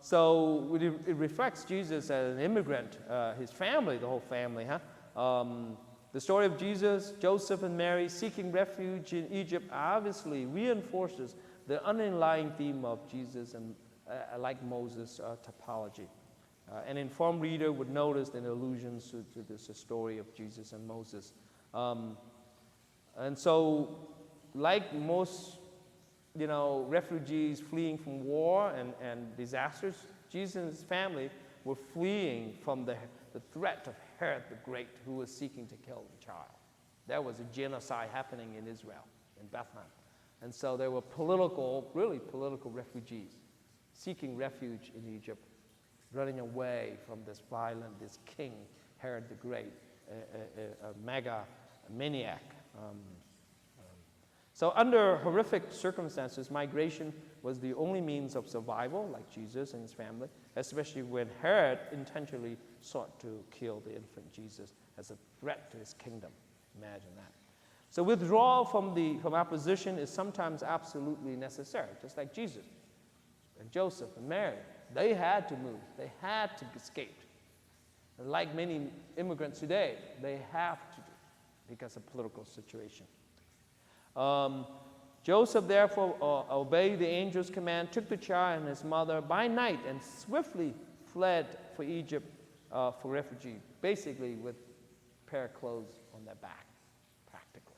So it reflects Jesus as an immigrant, his family, the whole family. The story of Jesus, Joseph, and Mary seeking refuge in Egypt obviously reinforces the underlying theme of Jesus and, like Moses, typology. An informed reader would notice the allusions to this story of Jesus and Moses. And so, like most, refugees fleeing from war and disasters, Jesus and his family were fleeing from the threat of Herod the Great, who was seeking to kill the child. There was a genocide happening in Israel, in Bethlehem. And so there were really political refugees seeking refuge in Egypt, running away from this king, Herod the Great, a maniac. So under horrific circumstances, migration was the only means of survival, like Jesus and his family, especially when Herod intentionally sought to kill the infant Jesus as a threat to his kingdom. Imagine that. So withdrawal from opposition is sometimes absolutely necessary, just like Jesus and Joseph and Mary. They had to move. They had to escape. And like many immigrants today, they have to do because of political situation. Joseph therefore obeyed the angel's command, took the child and his mother by night, and swiftly fled for Egypt for refuge, basically with a pair of clothes on their back, practically.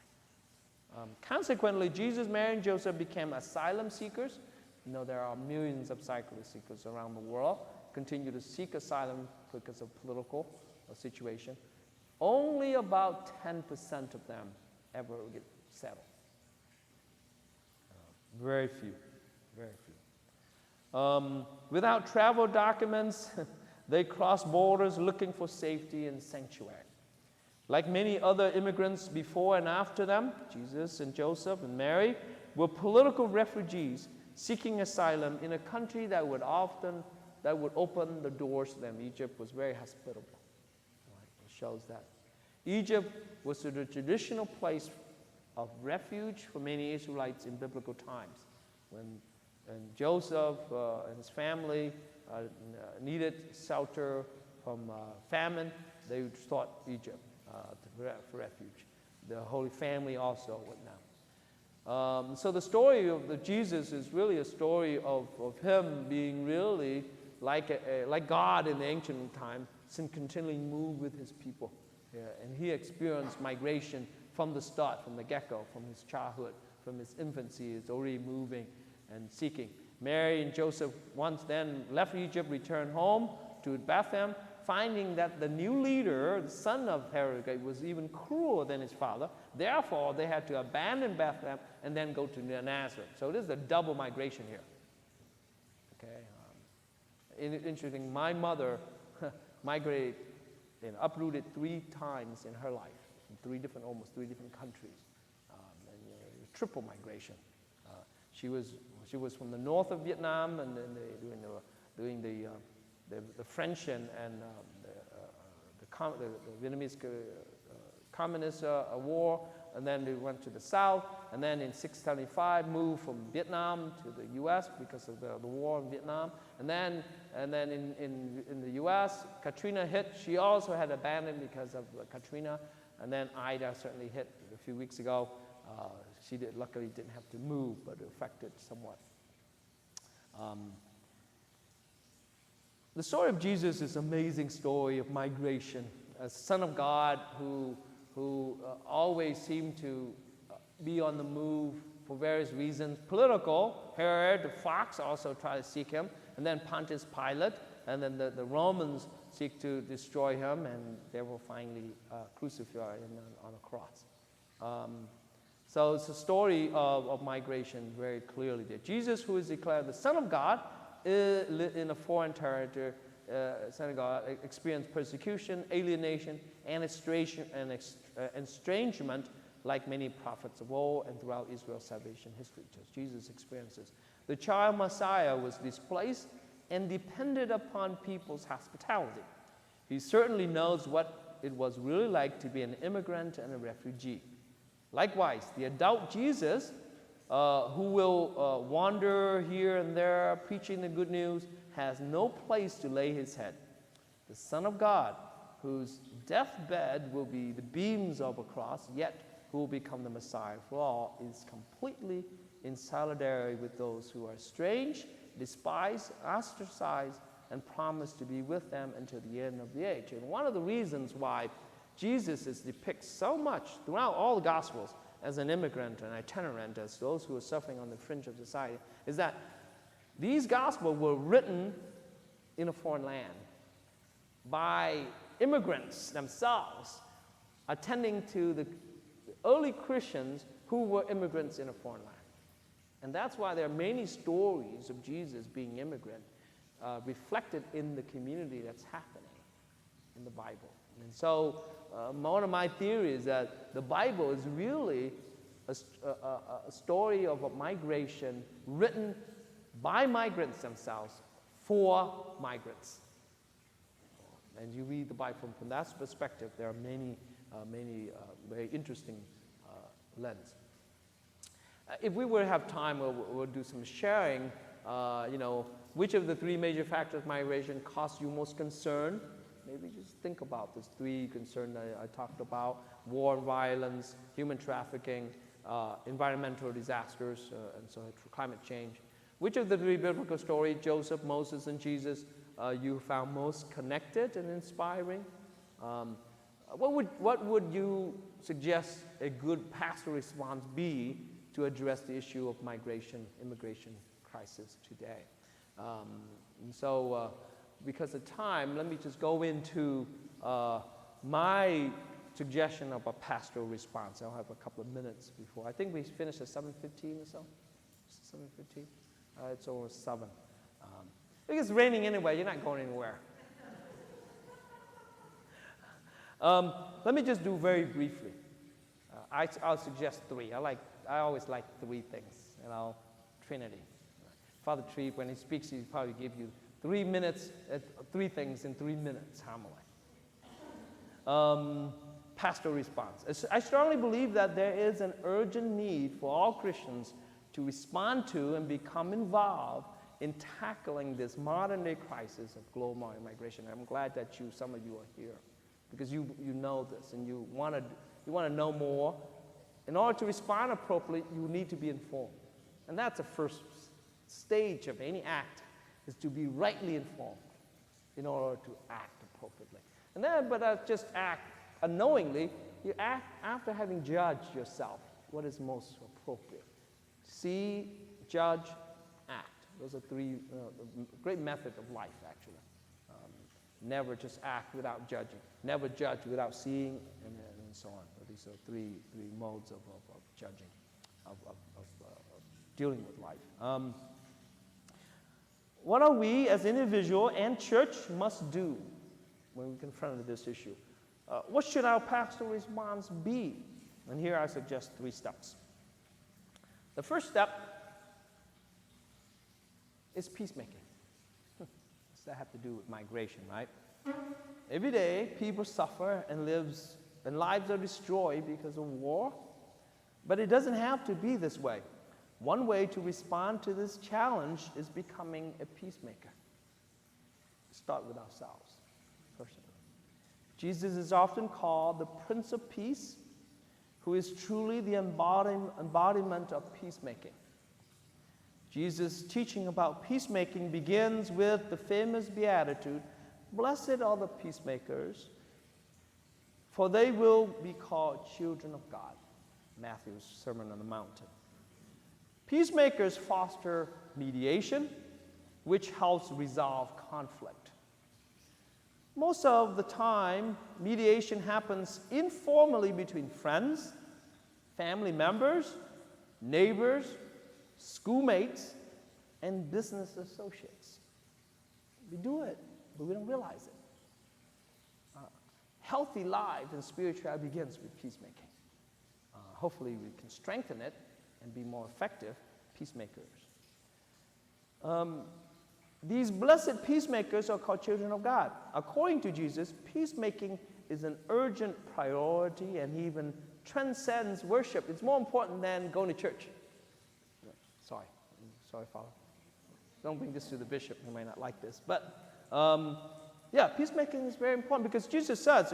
Consequently, Jesus, Mary, and Joseph became asylum seekers. There are millions of asylum seekers around the world, continue to seek asylum because of political situation. Only about 10% of them ever get settled. Very few. Without travel documents, they cross borders looking for safety and sanctuary. Like many other immigrants before and after them, Jesus and Joseph and Mary were political refugees seeking asylum in a country that would open the doors to them. Egypt was very hospitable. It shows that. Egypt was the traditional place of refuge for many Israelites in biblical times. When Joseph and his family needed shelter from famine, they sought Egypt for refuge. The Holy Family also went down. So the story of Jesus is really a story of him being really like God in the ancient time, and continually moved with his people. Yeah, and he experienced migration from the start, from the get-go, from his childhood, from his infancy. It's already moving and seeking. Mary and Joseph once then left Egypt, returned home to Bethlehem, finding that the new leader, the son of Herod, was even crueler than his father. Therefore, they had to abandon Bethlehem and then go to Nazareth. So this is a double migration here. Okay. Interesting. My mother migrated and uprooted 3 times in her life, in almost three different countries, triple migration. She was from the north of Vietnam, and then during the French and the Vietnamese Communist War, and then they went to the south, and then in 675 moved from Vietnam to the U.S. because of the war in Vietnam, and then in the U.S. Katrina hit. She also had abandoned because of Katrina, and then Ida certainly hit a few weeks ago. She luckily didn't have to move, but it affected somewhat. The story of Jesus is an amazing story of migration. A son of God who always seemed to be on the move for various reasons. Political, Herod the fox also tried to seek him, and then Pontius Pilate, and then the Romans seek to destroy him, and they will finally crucify him on a cross. So it's a story of migration very clearly there. Jesus, who is declared the Son of God, in a foreign territory, Son of God, experienced persecution, alienation, and estrangement like many prophets of old and throughout Israel's salvation history. Just Jesus experiences. The child Messiah was displaced and depended upon people's hospitality. He certainly knows what it was really like to be an immigrant and a refugee. Likewise, the adult Jesus, who will wander here and there preaching the good news, has no place to lay his head. The Son of God, whose deathbed will be the beams of a cross, yet who will become the Messiah for all, is completely in solidarity with those who are estranged, despised, ostracized, and promised to be with them until the end of the age. And one of the reasons why Jesus is depicted so much throughout all the Gospels as an immigrant and itinerant, as those who are suffering on the fringe of society, is that these Gospels were written in a foreign land by immigrants themselves, attending to the early Christians who were immigrants in a foreign land. And that's why there are many stories of Jesus being immigrant reflected in the community that's happening in the Bible. And so one of my theories is that the Bible is really a story of a migration written by migrants themselves for migrants. And you read the Bible from that perspective, there are many very interesting lens. If we were to have time, we'll do some sharing. Which of the three major factors of migration cause you most concern? Maybe just think about those three concerns I talked about: war and violence, human trafficking, environmental disasters, and so climate change. Which of the three biblical stories, Joseph, Moses, and Jesus, you found most connected and inspiring? What would you suggest a good pastoral response be to address the issue of migration, immigration crisis today? Because of time, let me just go into my suggestion of a pastoral response. I'll have a couple of minutes before. I think we finished at 7:15 or so. 7:15. It's almost 7. It's raining anyway. You're not going anywhere. Let me just do very briefly. I'll suggest 3. I always like 3 things. Trinity. Father Tree, when he speaks, he'll probably give you 3 minutes, 3 things in 3 minutes homily. Pastoral response. I strongly believe that there is an urgent need for all Christians to respond to and become involved in tackling this modern-day crisis of global migration. I'm glad that some of you are here, because you know this and you want to know more. In order to respond appropriately, you need to be informed, and that's the first stage of any act, is to be rightly informed in order to act appropriately. And then, but just act unknowingly. You act after having judged yourself what is most appropriate. See, judge, act. Those are 3 great methods of life, actually. Never just act without judging. Never judge without seeing, and so on. These are 3 modes of judging, of dealing with life. What are we as individual and church must do when we confront this issue? What should our pastoral response be? And here I suggest 3 steps. The first step is peacemaking. What's that have to do with migration, right? Every day, people suffer and lives are destroyed because of war. But it doesn't have to be this way. One way to respond to this challenge is becoming a peacemaker. Start with ourselves, personally. Jesus is often called the Prince of Peace, who is truly the embodiment of peacemaking. Jesus' teaching about peacemaking begins with the famous beatitude, "Blessed are the peacemakers, for they will be called children of God." Matthew's Sermon on the Mount. Peacemakers foster mediation, which helps resolve conflict. Most of the time, mediation happens informally between friends, family members, neighbors, schoolmates, and business associates. We do it, but we don't realize it. Healthy life and spirituality begins with peacemaking. Hopefully we can strengthen it and be more effective peacemakers. These blessed peacemakers are called children of God. According to Jesus, peacemaking is an urgent priority and even transcends worship. It's more important than going to church. Sorry, Father. Don't bring this to the bishop. He might not like this. But yeah, peacemaking is very important because Jesus says,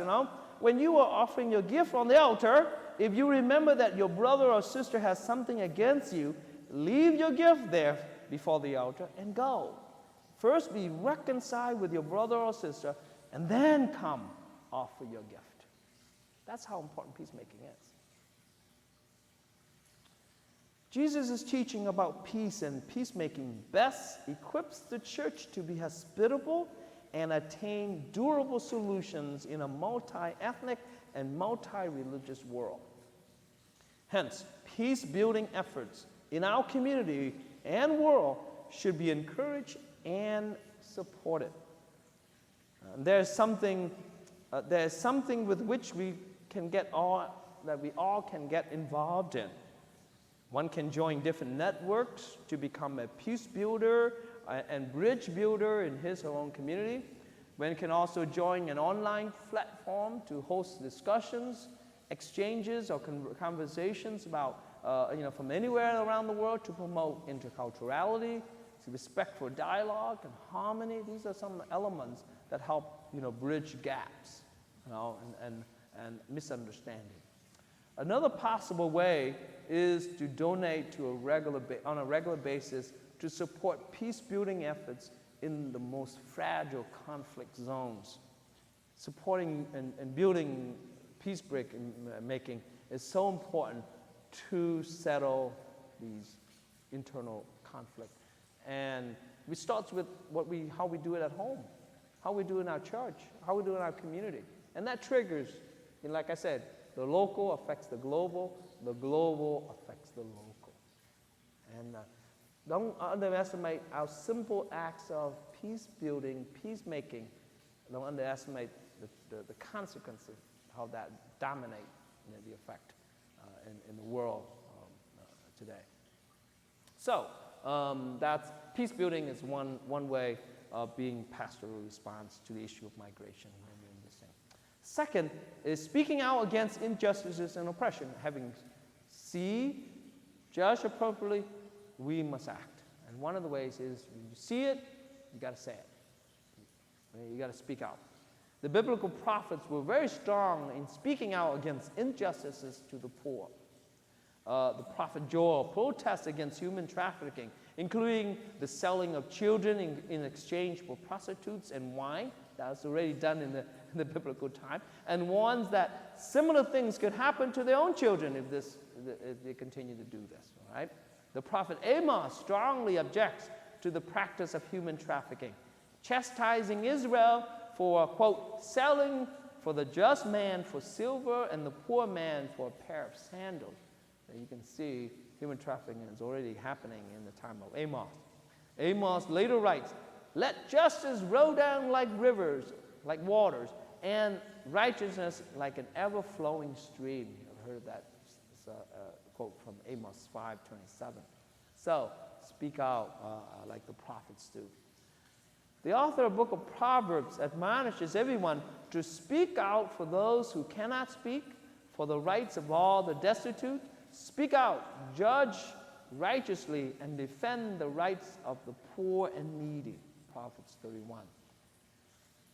when you are offering your gift on the altar, if you remember that your brother or sister has something against you, leave your gift there before the altar and go. First be reconciled with your brother or sister, and then come offer your gift. That's how important peacemaking is. Jesus' teaching about peace and peacemaking best equips the church to be hospitable and attain durable solutions in a multi-ethnic and multi-religious world. Hence, peace-building efforts in our community and world should be encouraged and supported. There's something with which we all can get involved in. One can join different networks to become a peace builder and bridge builder in his or her own community. One can also join an online platform to host discussions, exchanges, or conversations about, from anywhere around the world to promote interculturality, respectful dialogue, and harmony. These are some elements that help, bridge gaps, and misunderstanding. Another possible way is to donate on a regular basis to support peace-building efforts in the most fragile conflict zones. Supporting and building peace-making is so important to settle these internal conflicts. And it starts with how we do it at home, how we do it in our church, how we do it in our community. And that triggers, like I said, the local affects the global affects the local. And don't underestimate our simple acts of peace building, peacemaking. Don't underestimate the consequences, how that dominate the effect in the world today. So that's peace building is one way of being pastoral response to the issue of migration. Second is speaking out against injustices and oppression. Having judge appropriately, we must act. And one of the ways is when you see it, you got to say it. You got to speak out. The biblical prophets were very strong in speaking out against injustices to the poor. The prophet Joel protests against human trafficking, including the selling of children in exchange for prostitutes and wine. That was already done in the biblical time, and warns that similar things could happen to their own children if they continue to do this. Right? The prophet Amos strongly objects to the practice of human trafficking, chastising Israel for, quote, selling for the just man for silver and the poor man for a pair of sandals. And you can see human trafficking is already happening in the time of Amos. Amos later writes, "Let justice roll down like rivers, like waters, and righteousness like an ever-flowing stream." You've heard that quote from Amos 5:27. So speak out like the prophets do. The author of the book of Proverbs admonishes everyone to speak out for those who cannot speak, for the rights of all the destitute. Speak out, judge righteously, and defend the rights of the poor and needy. Proverbs 31.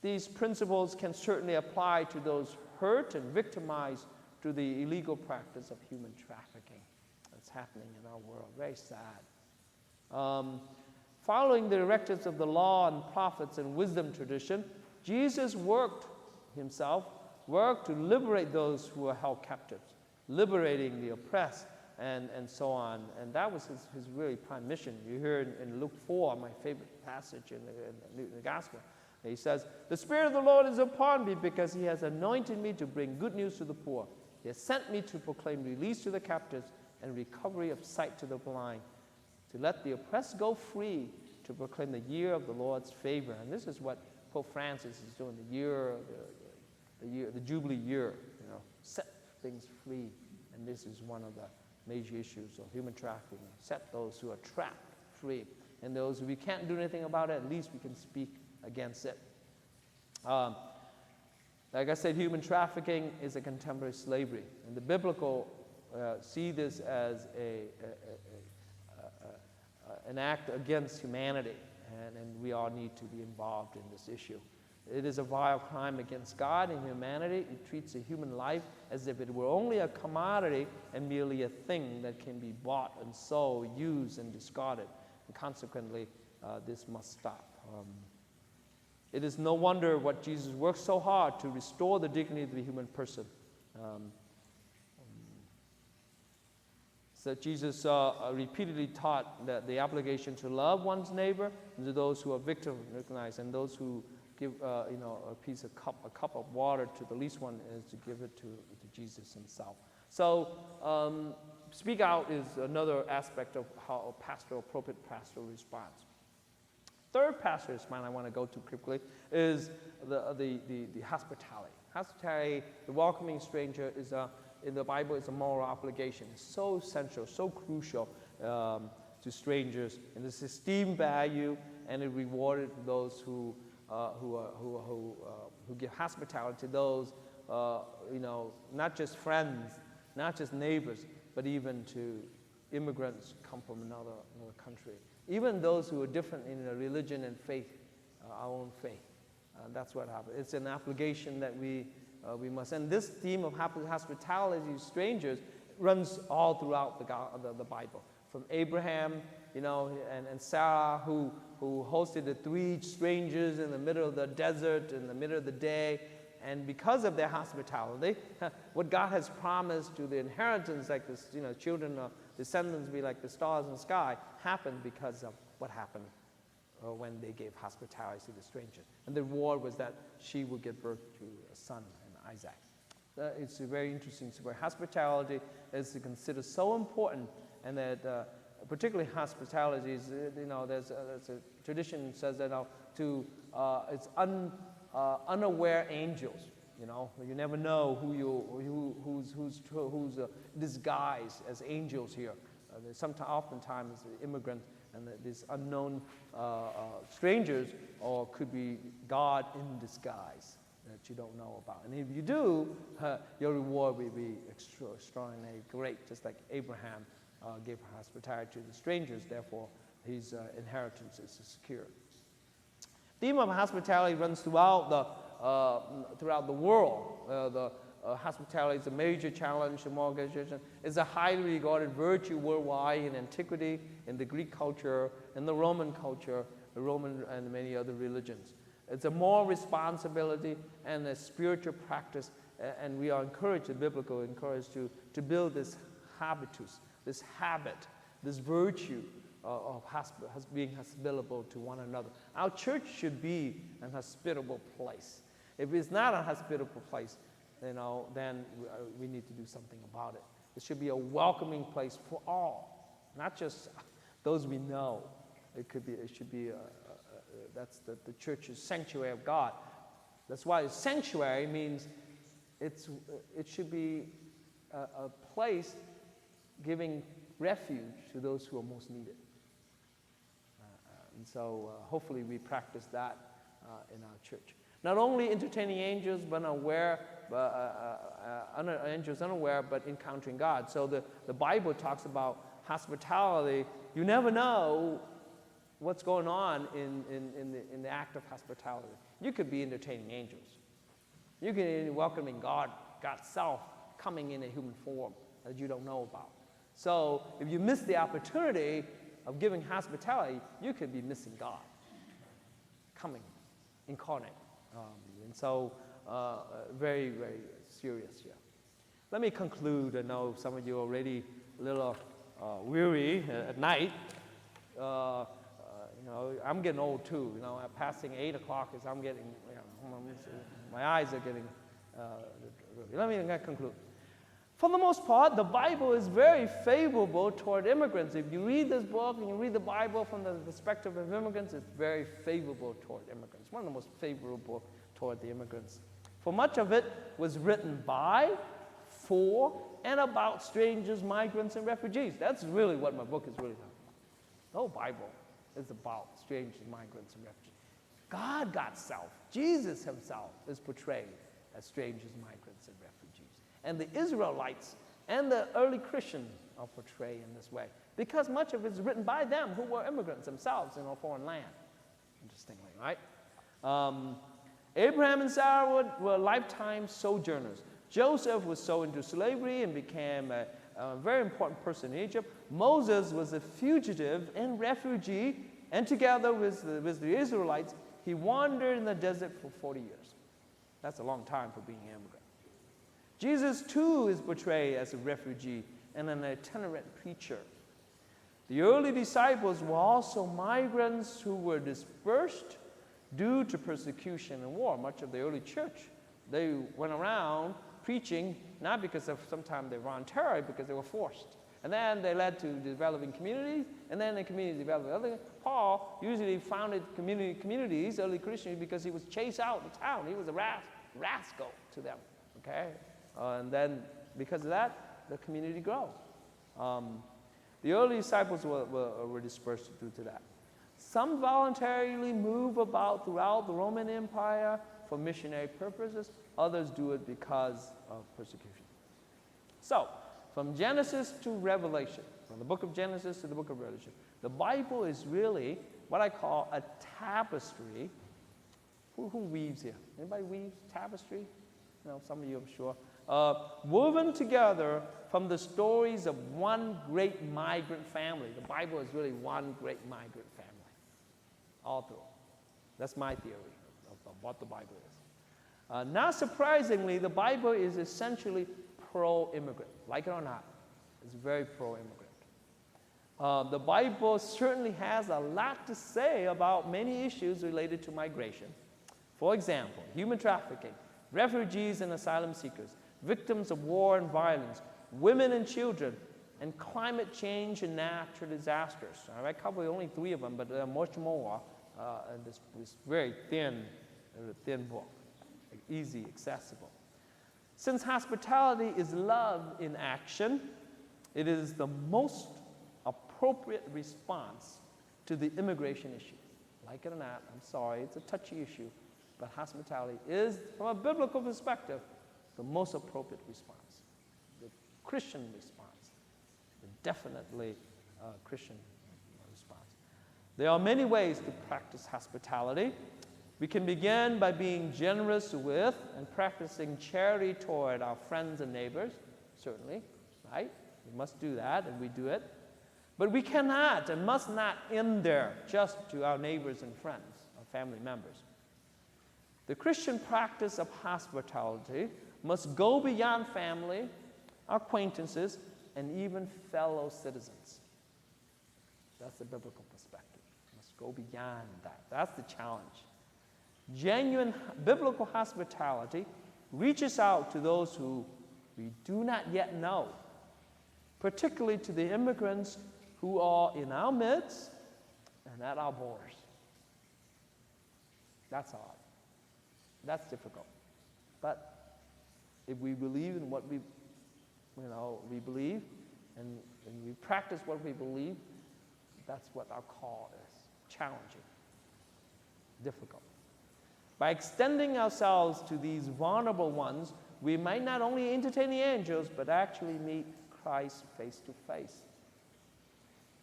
These principles can certainly apply to those hurt and victimized through the illegal practice of human trafficking that's happening in our world. Very sad. Following the directives of the law and prophets and wisdom tradition, Jesus worked to liberate those who were held captive, liberating the oppressed, and so on. And that was his really prime mission. You hear in Luke 4, my favorite passage in the Gospel. He says, "The Spirit of the Lord is upon me because he has anointed me to bring good news to the poor. He has sent me to proclaim release to the captives and recovery of sight to the blind, to let the oppressed go free, to proclaim the year of the Lord's favor. And this is what Pope Francis is doing, the Jubilee year, set things free. And this is one of the major issues of human trafficking. Set those who are trapped free. And those who we can't do anything about it, at least we can speak against it. Like I said, human trafficking is a contemporary slavery. And the biblical see this as an act against humanity. And we all need to be involved in this issue. It is a vile crime against God and humanity. It treats a human life as if it were only a commodity and merely a thing that can be bought and sold, used and discarded. And consequently, this must stop. It is no wonder what Jesus worked so hard to restore the dignity of the human person. So Jesus repeatedly taught that the obligation to love one's neighbor and to those who are victimized, and those who give a cup of water to the least one is to give it to Jesus himself. So speak out is another aspect of how appropriate pastoral response. Third pastoral response I want to go to quickly is the hospitality. Hospitality, the welcoming stranger, is in the Bible is a moral obligation. It's so essential, so crucial to strangers, and it's esteemed value, and it rewarded those who give hospitality to those, not just friends, not just neighbors, but even to immigrants come from another country. Even those who are different in their religion and faith, our own faith. That's what happens. It's an obligation that we must. And this theme of hospitality to strangers runs all throughout the Bible. From Abraham, and Sarah, who hosted the 3 strangers in the middle of the desert, in the middle of the day. And because of their hospitality, what God has promised to the inheritance, like this, children or descendants be like the stars in the sky, happened because of what happened when they gave hospitality to the strangers. And the reward was that she would give birth to a son, Isaac. It's a very interesting story. Hospitality is considered so important, and that particularly hospitality is, there's a tradition says that it's unaware angels. You never know who's disguised as angels here. Oftentimes immigrants and these unknown strangers, or could be God in disguise that you don't know about. And if you do, your reward will be extraordinarily great, just like Abraham gave hospitality to the strangers, therefore his inheritance is secure. The theme of hospitality runs throughout the world. Hospitality is a major challenge to moral organization. It's a highly regarded virtue worldwide in antiquity, in the Greek culture, in the Roman culture, the Roman and many other religions. It's a moral responsibility and a spiritual practice, and we are encouraged, to build this habitus, this habit, this virtue of being hospitable to one another. Our church should be an hospitable place. If it's not a hospitable place, then we need to do something about it. It should be a welcoming place for all, not just those we know. It should be that's the church's sanctuary of God. That's why sanctuary means it should be a place giving refuge to those who are most needed. And so hopefully we practice that in our church. Not only entertaining angels, but angels unaware, but encountering God. So the Bible talks about hospitality. You never know what's going on in the act of hospitality. You could be entertaining angels. You could be welcoming God's self coming in a human form that you don't know about. So if you miss the opportunity of giving hospitality, you could be missing God coming incarnate. And so very, very serious here. Let me conclude. I know some of you are already a little weary at night. I'm getting old too. Passing 8 o'clock is I'm getting, my eyes are getting. Let me conclude. For the most part, the Bible is very favorable toward immigrants. If you read this book and you read the Bible from the perspective of immigrants, it's very favorable toward immigrants. One of the most favorable toward the immigrants. For much of it was written by, for, and about strangers, migrants, and refugees. That's really what my book is really about. The whole Bible is about strangers, migrants, and refugees. God self, Jesus himself, is portrayed as strangers, migrants, and refugees. And the Israelites and the early Christians are portrayed in this way because much of it is written by them who were immigrants themselves in a foreign land. Interestingly, right? Abraham and Sarah were lifetime sojourners. Joseph was sold into slavery and became a very important person in Egypt. Moses was a fugitive and refugee, and together with the Israelites, he wandered in the desert for 40 years. That's a long time for being an immigrant. Jesus, too, is portrayed as a refugee and an itinerant preacher. The early disciples were also migrants who were dispersed due to persecution and war. Much of the early church, they went around preaching, not because of sometimes they were voluntarily, because they were forced. And then they led to developing communities, and then the communities developed other. Paul usually founded communities, early Christians, because he was chased out of town. He was a rascal to them, okay? And then because of that, the community grew. The early disciples were dispersed due to that. Some voluntarily move about throughout the Roman Empire for missionary purposes. Others do it because of persecution. So, from Genesis to Revelation, from the book of Genesis to the book of Revelation, the Bible is really what I call a tapestry. Who weaves here? Anybody weaves tapestry? No, some of you, I'm sure. Woven together from the stories of one great migrant family. The Bible is really one great migrant family. All through. That's my theory of what the Bible is. Not surprisingly, the Bible is essentially pro-immigrant. Like it or not, it's very pro-immigrant. The Bible certainly has a lot to say about many issues related to migration. For example, human trafficking, refugees and asylum seekers, victims of war and violence, women and children, and climate change and natural disasters. I cover only 3 of them, but there are much more in this very thin book, easy, accessible. Since hospitality is love in action, it is the most appropriate response to the immigration issue. Like it or not, I'm sorry, it's a touchy issue, but hospitality is, from a biblical perspective, the most appropriate response, the Christian response, definitely Christian response. There are many ways to practice hospitality. We can begin by being generous with and practicing charity toward our friends and neighbors, certainly, right? We must do that, and we do it. But we cannot and must not end there just to our neighbors and friends, our family members. The Christian practice of hospitality must go beyond family, acquaintances, and even fellow citizens. That's the biblical perspective. It must go beyond that. That's the challenge. Genuine biblical hospitality reaches out to those who we do not yet know, particularly to the immigrants who are in our midst and at our borders. That's hard. That's difficult. But if we believe in what we believe, and we practice what we believe, that's what our call is. Challenging. Difficult. By extending ourselves to these vulnerable ones, we might not only entertain the angels, but actually meet Christ face to face.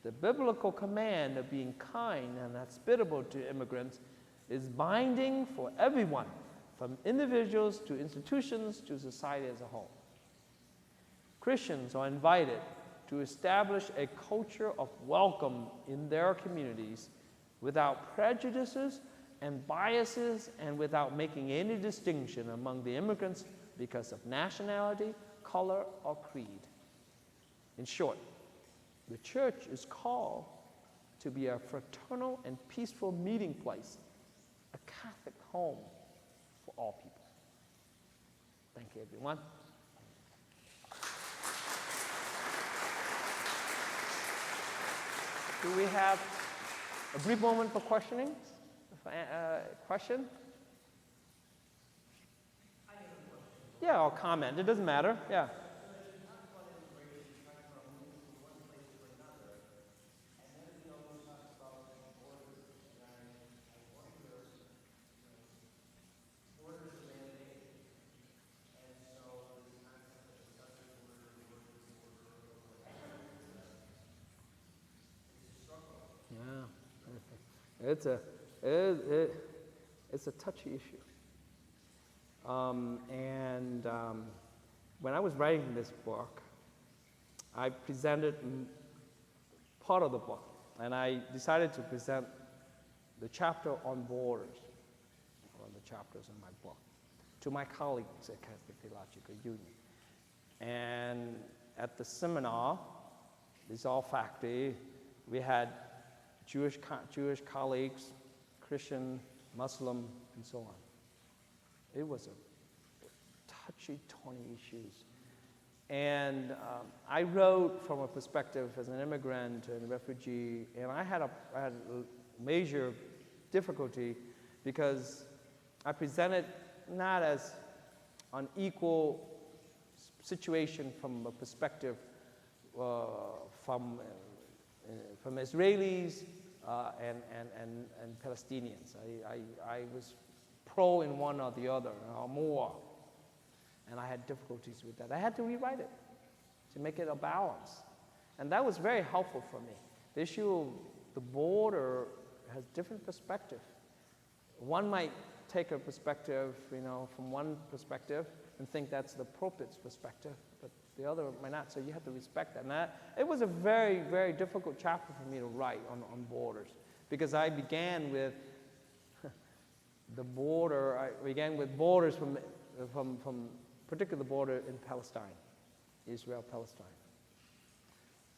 The biblical command of being kind and hospitable to immigrants is binding for everyone, from individuals to institutions to society as a whole. Christians are invited to establish a culture of welcome in their communities without prejudices and biases and without making any distinction among the immigrants because of nationality, color, or creed. In short, the church is called to be a fraternal and peaceful meeting place, a Catholic home for all people. Thank you, everyone. Do we have a brief moment for questioning? Question? Yeah, or comment. It doesn't matter. Yeah. Yeah. It's a touchy issue. When I was writing this book, I presented part of the book, and I decided to present the chapter on borders, one of the chapters in my book, to my colleagues at Catholic Theological Union. And at the seminar, this all faculty, we had Jewish colleagues, Christian, Muslim, and so on. It was a touchy, thorny issues. And I wrote from a perspective as an immigrant and refugee, and I had a major difficulty because I presented not as an equal situation from a perspective from Israelis and Palestinians. I was pro in one or the other, or more. And I had difficulties with that. I had to rewrite it to make it a balance. And that was very helpful for me. The issue of the border has different perspective. One might take a perspective, from one perspective and think that's the appropriate perspective, but the other might not, so you have to respect that. It was a very, very difficult chapter for me to write on borders, because I began with the border. I began with borders from particular border in Palestine, Israel-Palestine.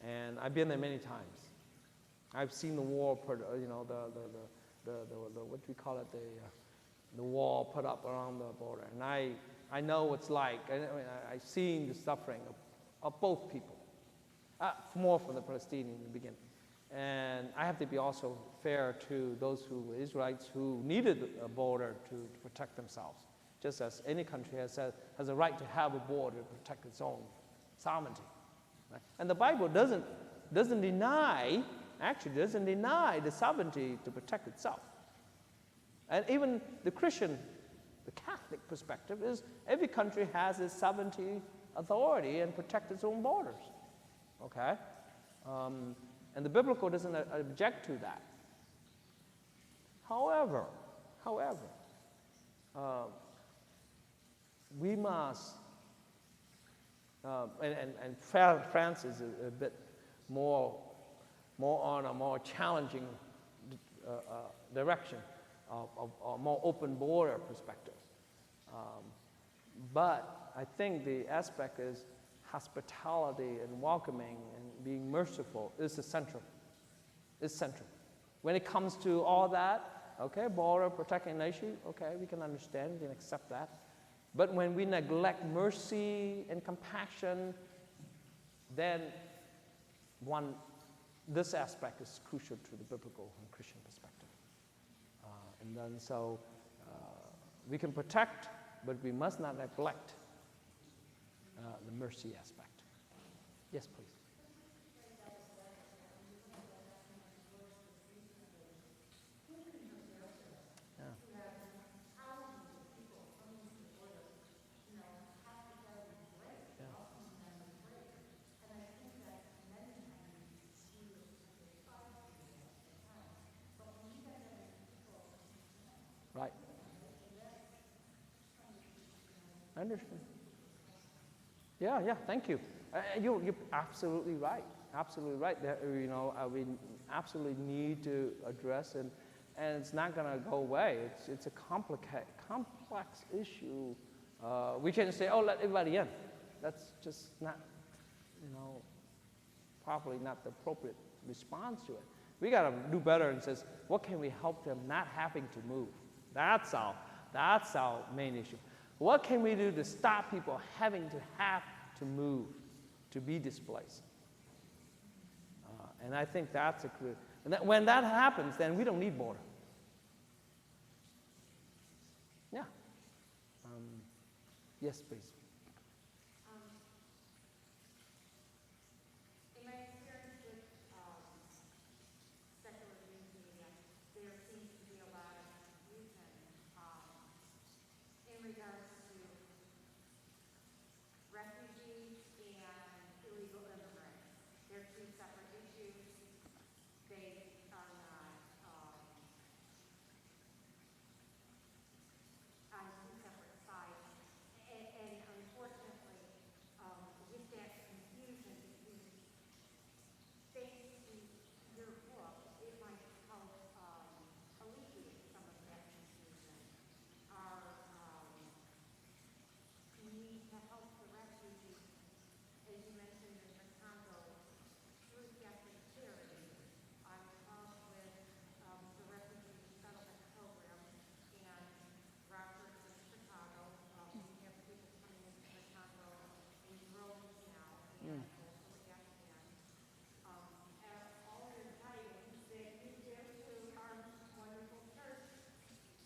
And I've been there many times. I've seen the wall, what do we call it, the wall put up around the border. And I know what it's like. I've seen the suffering of both people, more from the Palestinians in the beginning. And I have to be also fair to those Israelites who needed a border to protect themselves, just as any country has a right to have a border to protect its own sovereignty. Right? And the Bible doesn't deny the sovereignty to protect itself. And even the Christian, the Catholic perspective is every country has its sovereignty authority and protect its own borders. Okay? And the biblical doesn't object to that. However, we must, and France is a bit more on a more challenging direction of a more open border perspective. But I think the aspect is hospitality and welcoming and being merciful is essential. It's central. When it comes to all that, okay, border protecting nation, okay, we can understand, we can accept that. But when we neglect mercy and compassion, then this aspect is crucial to the biblical and Christian perspective. And then so we can protect, but we must not neglect the mercy aspect. Yes, please. Yeah. Right. I understand. Yeah, thank you. You're absolutely right. Absolutely right. That, we absolutely need to address it, and it's not going to go away. It's a complex issue. We can't say, oh, let everybody in. That's just not, probably not the appropriate response to it. We got to do better and says, what can we help them not having to move? That's our main issue. What can we do to stop people having to move, to be displaced? And I think that's a good, and when that happens, then we don't need border. Yeah. Yes, please. In my experience with secular news media, there seems to be a lot of confusion in regards to refugees and illegal immigrants. They're two separate issues. They are not on two separate sides. And unfortunately, with that confusion, we thanks to your book, it might help alleviate some of that confusion. Our need to help the refugees, as you mentioned in Chicago, through Catholic Charities. I'm involved with the Refugee Settlement Program and Rockford in Chicago. We have people coming into Chicago in droves now, and also Afghan. All of the guidance that you give to our wonderful church,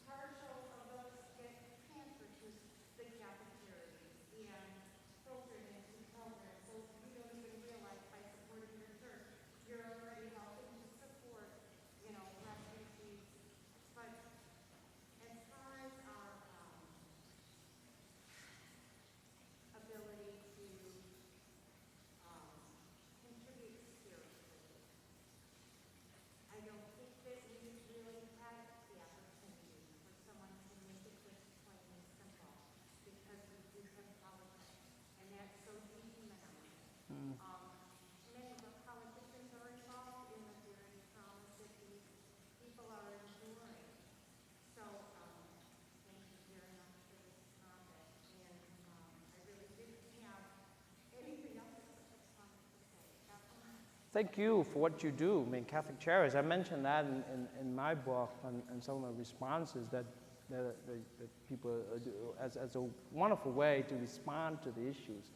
partial of those get transferred to the Catholic Charities and filtered into programs. So you don't even realize by supporting your church, you're already helping to support, refugees. But as far as our ability to contribute spiritually, I don't think that we really had the opportunity for someone to make it this plain and simple because we do have politics, and that's so dehumanizing. Many of our politicians are involved in the very traumas that these people are enduring. So, thank you very much for this topic, and I really didn't have anything else to say. Thank you for what you do. I mean, Catholic Charities, I mentioned that in my book and some of the responses that people do as a wonderful way to respond to the issues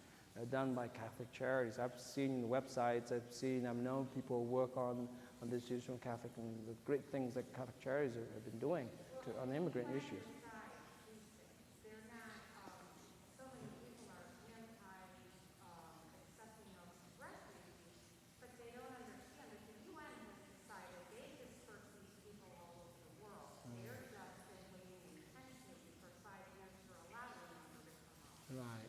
done by Catholic Charities. I've seen the websites, I've known people work on this issue from Catholic, and the great things that Catholic Charities have been doing on immigrant issues. They're not, so many people are anti-accepting of refugees, but they don't understand that the UN has decided they disperse these people all over the world. They're just been waiting intentionally for 5 years for a lottery number to come out. Right.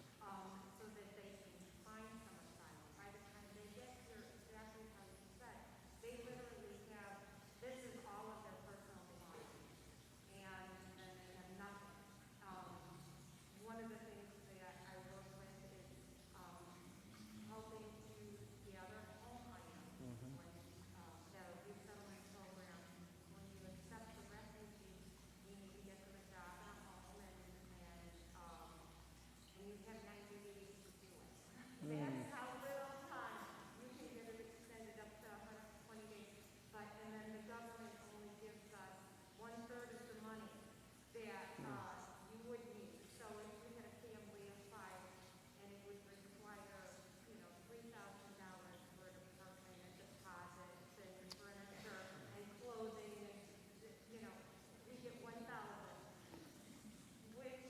So that they can find some asylum. By the time they get here, exactly how you said, they literally have, this is all of their personal belongings. And then they have nothing. One of the things that I work with is helping to gather home items. When the resettlement program, when you accept the refugees, you need to get them a job and a home, and you have 90 days to do it. That's how little time you can get it extended up to 120 days. And then the government only gives us 1/3 of the money that you would need. So if you had a family of 5, and it would require, $3,000 for an apartment and deposits and furniture and clothing, and we get 1,000, which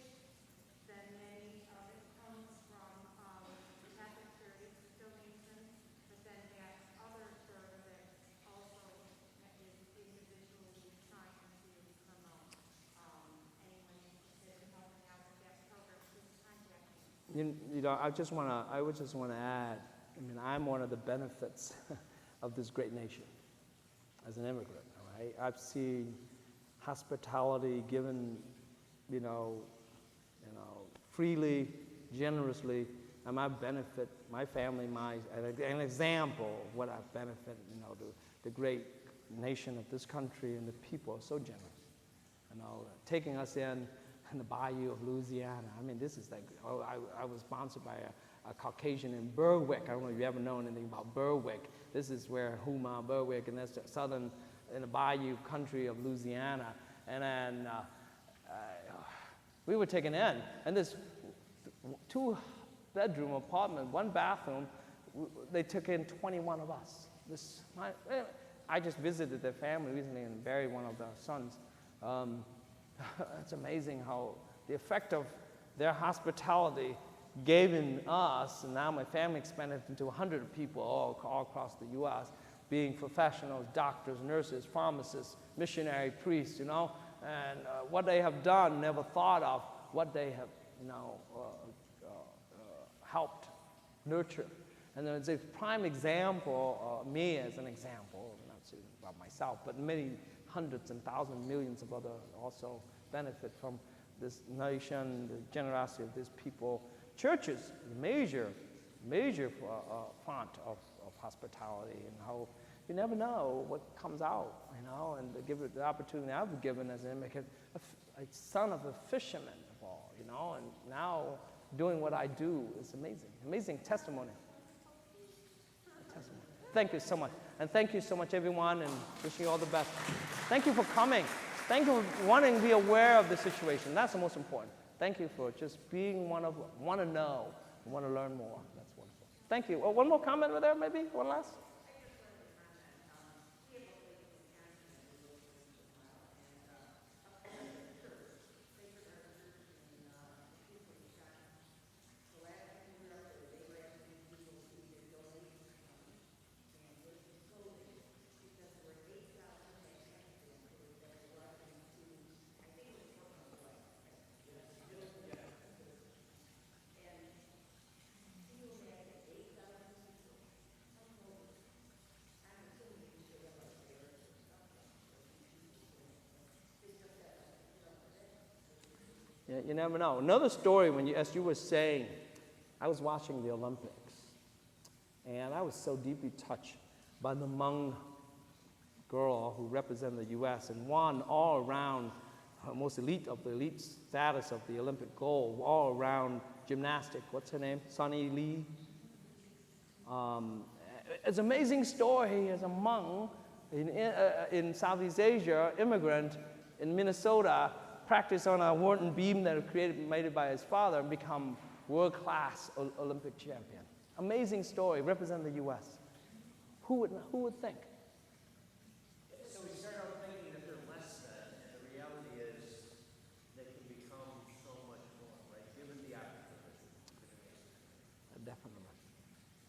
then many of it comes from Catholic Charities donations, but then that other third of it also is individually trying to promote. Anyone interested in helping out with that program, please contact me. I would just want to add, I mean, I'm one of the benefits of this great nation as an immigrant, all right? I've seen hospitality given, freely, generously, and I benefit my family, an example of what I've benefited, the great nation of this country, and the people are so generous, taking us in the bayou of Louisiana. I mean, this is like, I was sponsored by a Caucasian in Berwick. I don't know if you ever know anything about Berwick. This is where Houma, Berwick, and that's the southern, in the bayou country of Louisiana. And then we were taken in, and this 2-bedroom apartment, 1 bathroom, they took in 21 of us. I just visited their family recently and buried one of their sons. It's amazing how the effect of their hospitality gave in us, and now my family expanded into 100 people all across the U.S., being professionals, doctors, nurses, pharmacists, missionary priests, and what they have done, never thought of, what they have, helped nurture. And it's a prime example, me as an example, not saying about myself, but many hundreds and thousands, millions of others also benefit from this nation, the generosity of these people. Churches, major font of hospitality, and how you never know what comes out, and to give it the opportunity I've been given as a son of a fisherman of all, and now doing what I do is amazing testimony. Thank you so much. And thank you so much, everyone, and wishing you all the best. Thank you for coming. Thank you for wanting to be aware of the situation. That's the most important. Thank you for just being want to know, want to learn more. That's wonderful. Thank you. One more comment over there, maybe? One last? You never know. Another story, as you were saying, I was watching the Olympics, and I was so deeply touched by the Hmong girl who represented the U.S. and won all around, most elite of the elite status of the Olympic gold, all around gymnastic. What's her name? Sunny Lee. It's an amazing story as a Hmong in Southeast Asia, immigrant in Minnesota, practice on a Wharton beam that was made by his father and become world-class Olympic champion. Amazing story, represent the U.S. Who would think? So we start out thinking that they're less than, and the reality is they can become so much more, right? Given the opportunity. Definitely.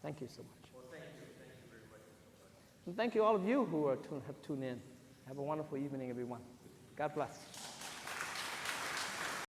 Thank you so much. Well, thank you very much. And thank you all of you who have tuned in. Have a wonderful evening, everyone. God bless.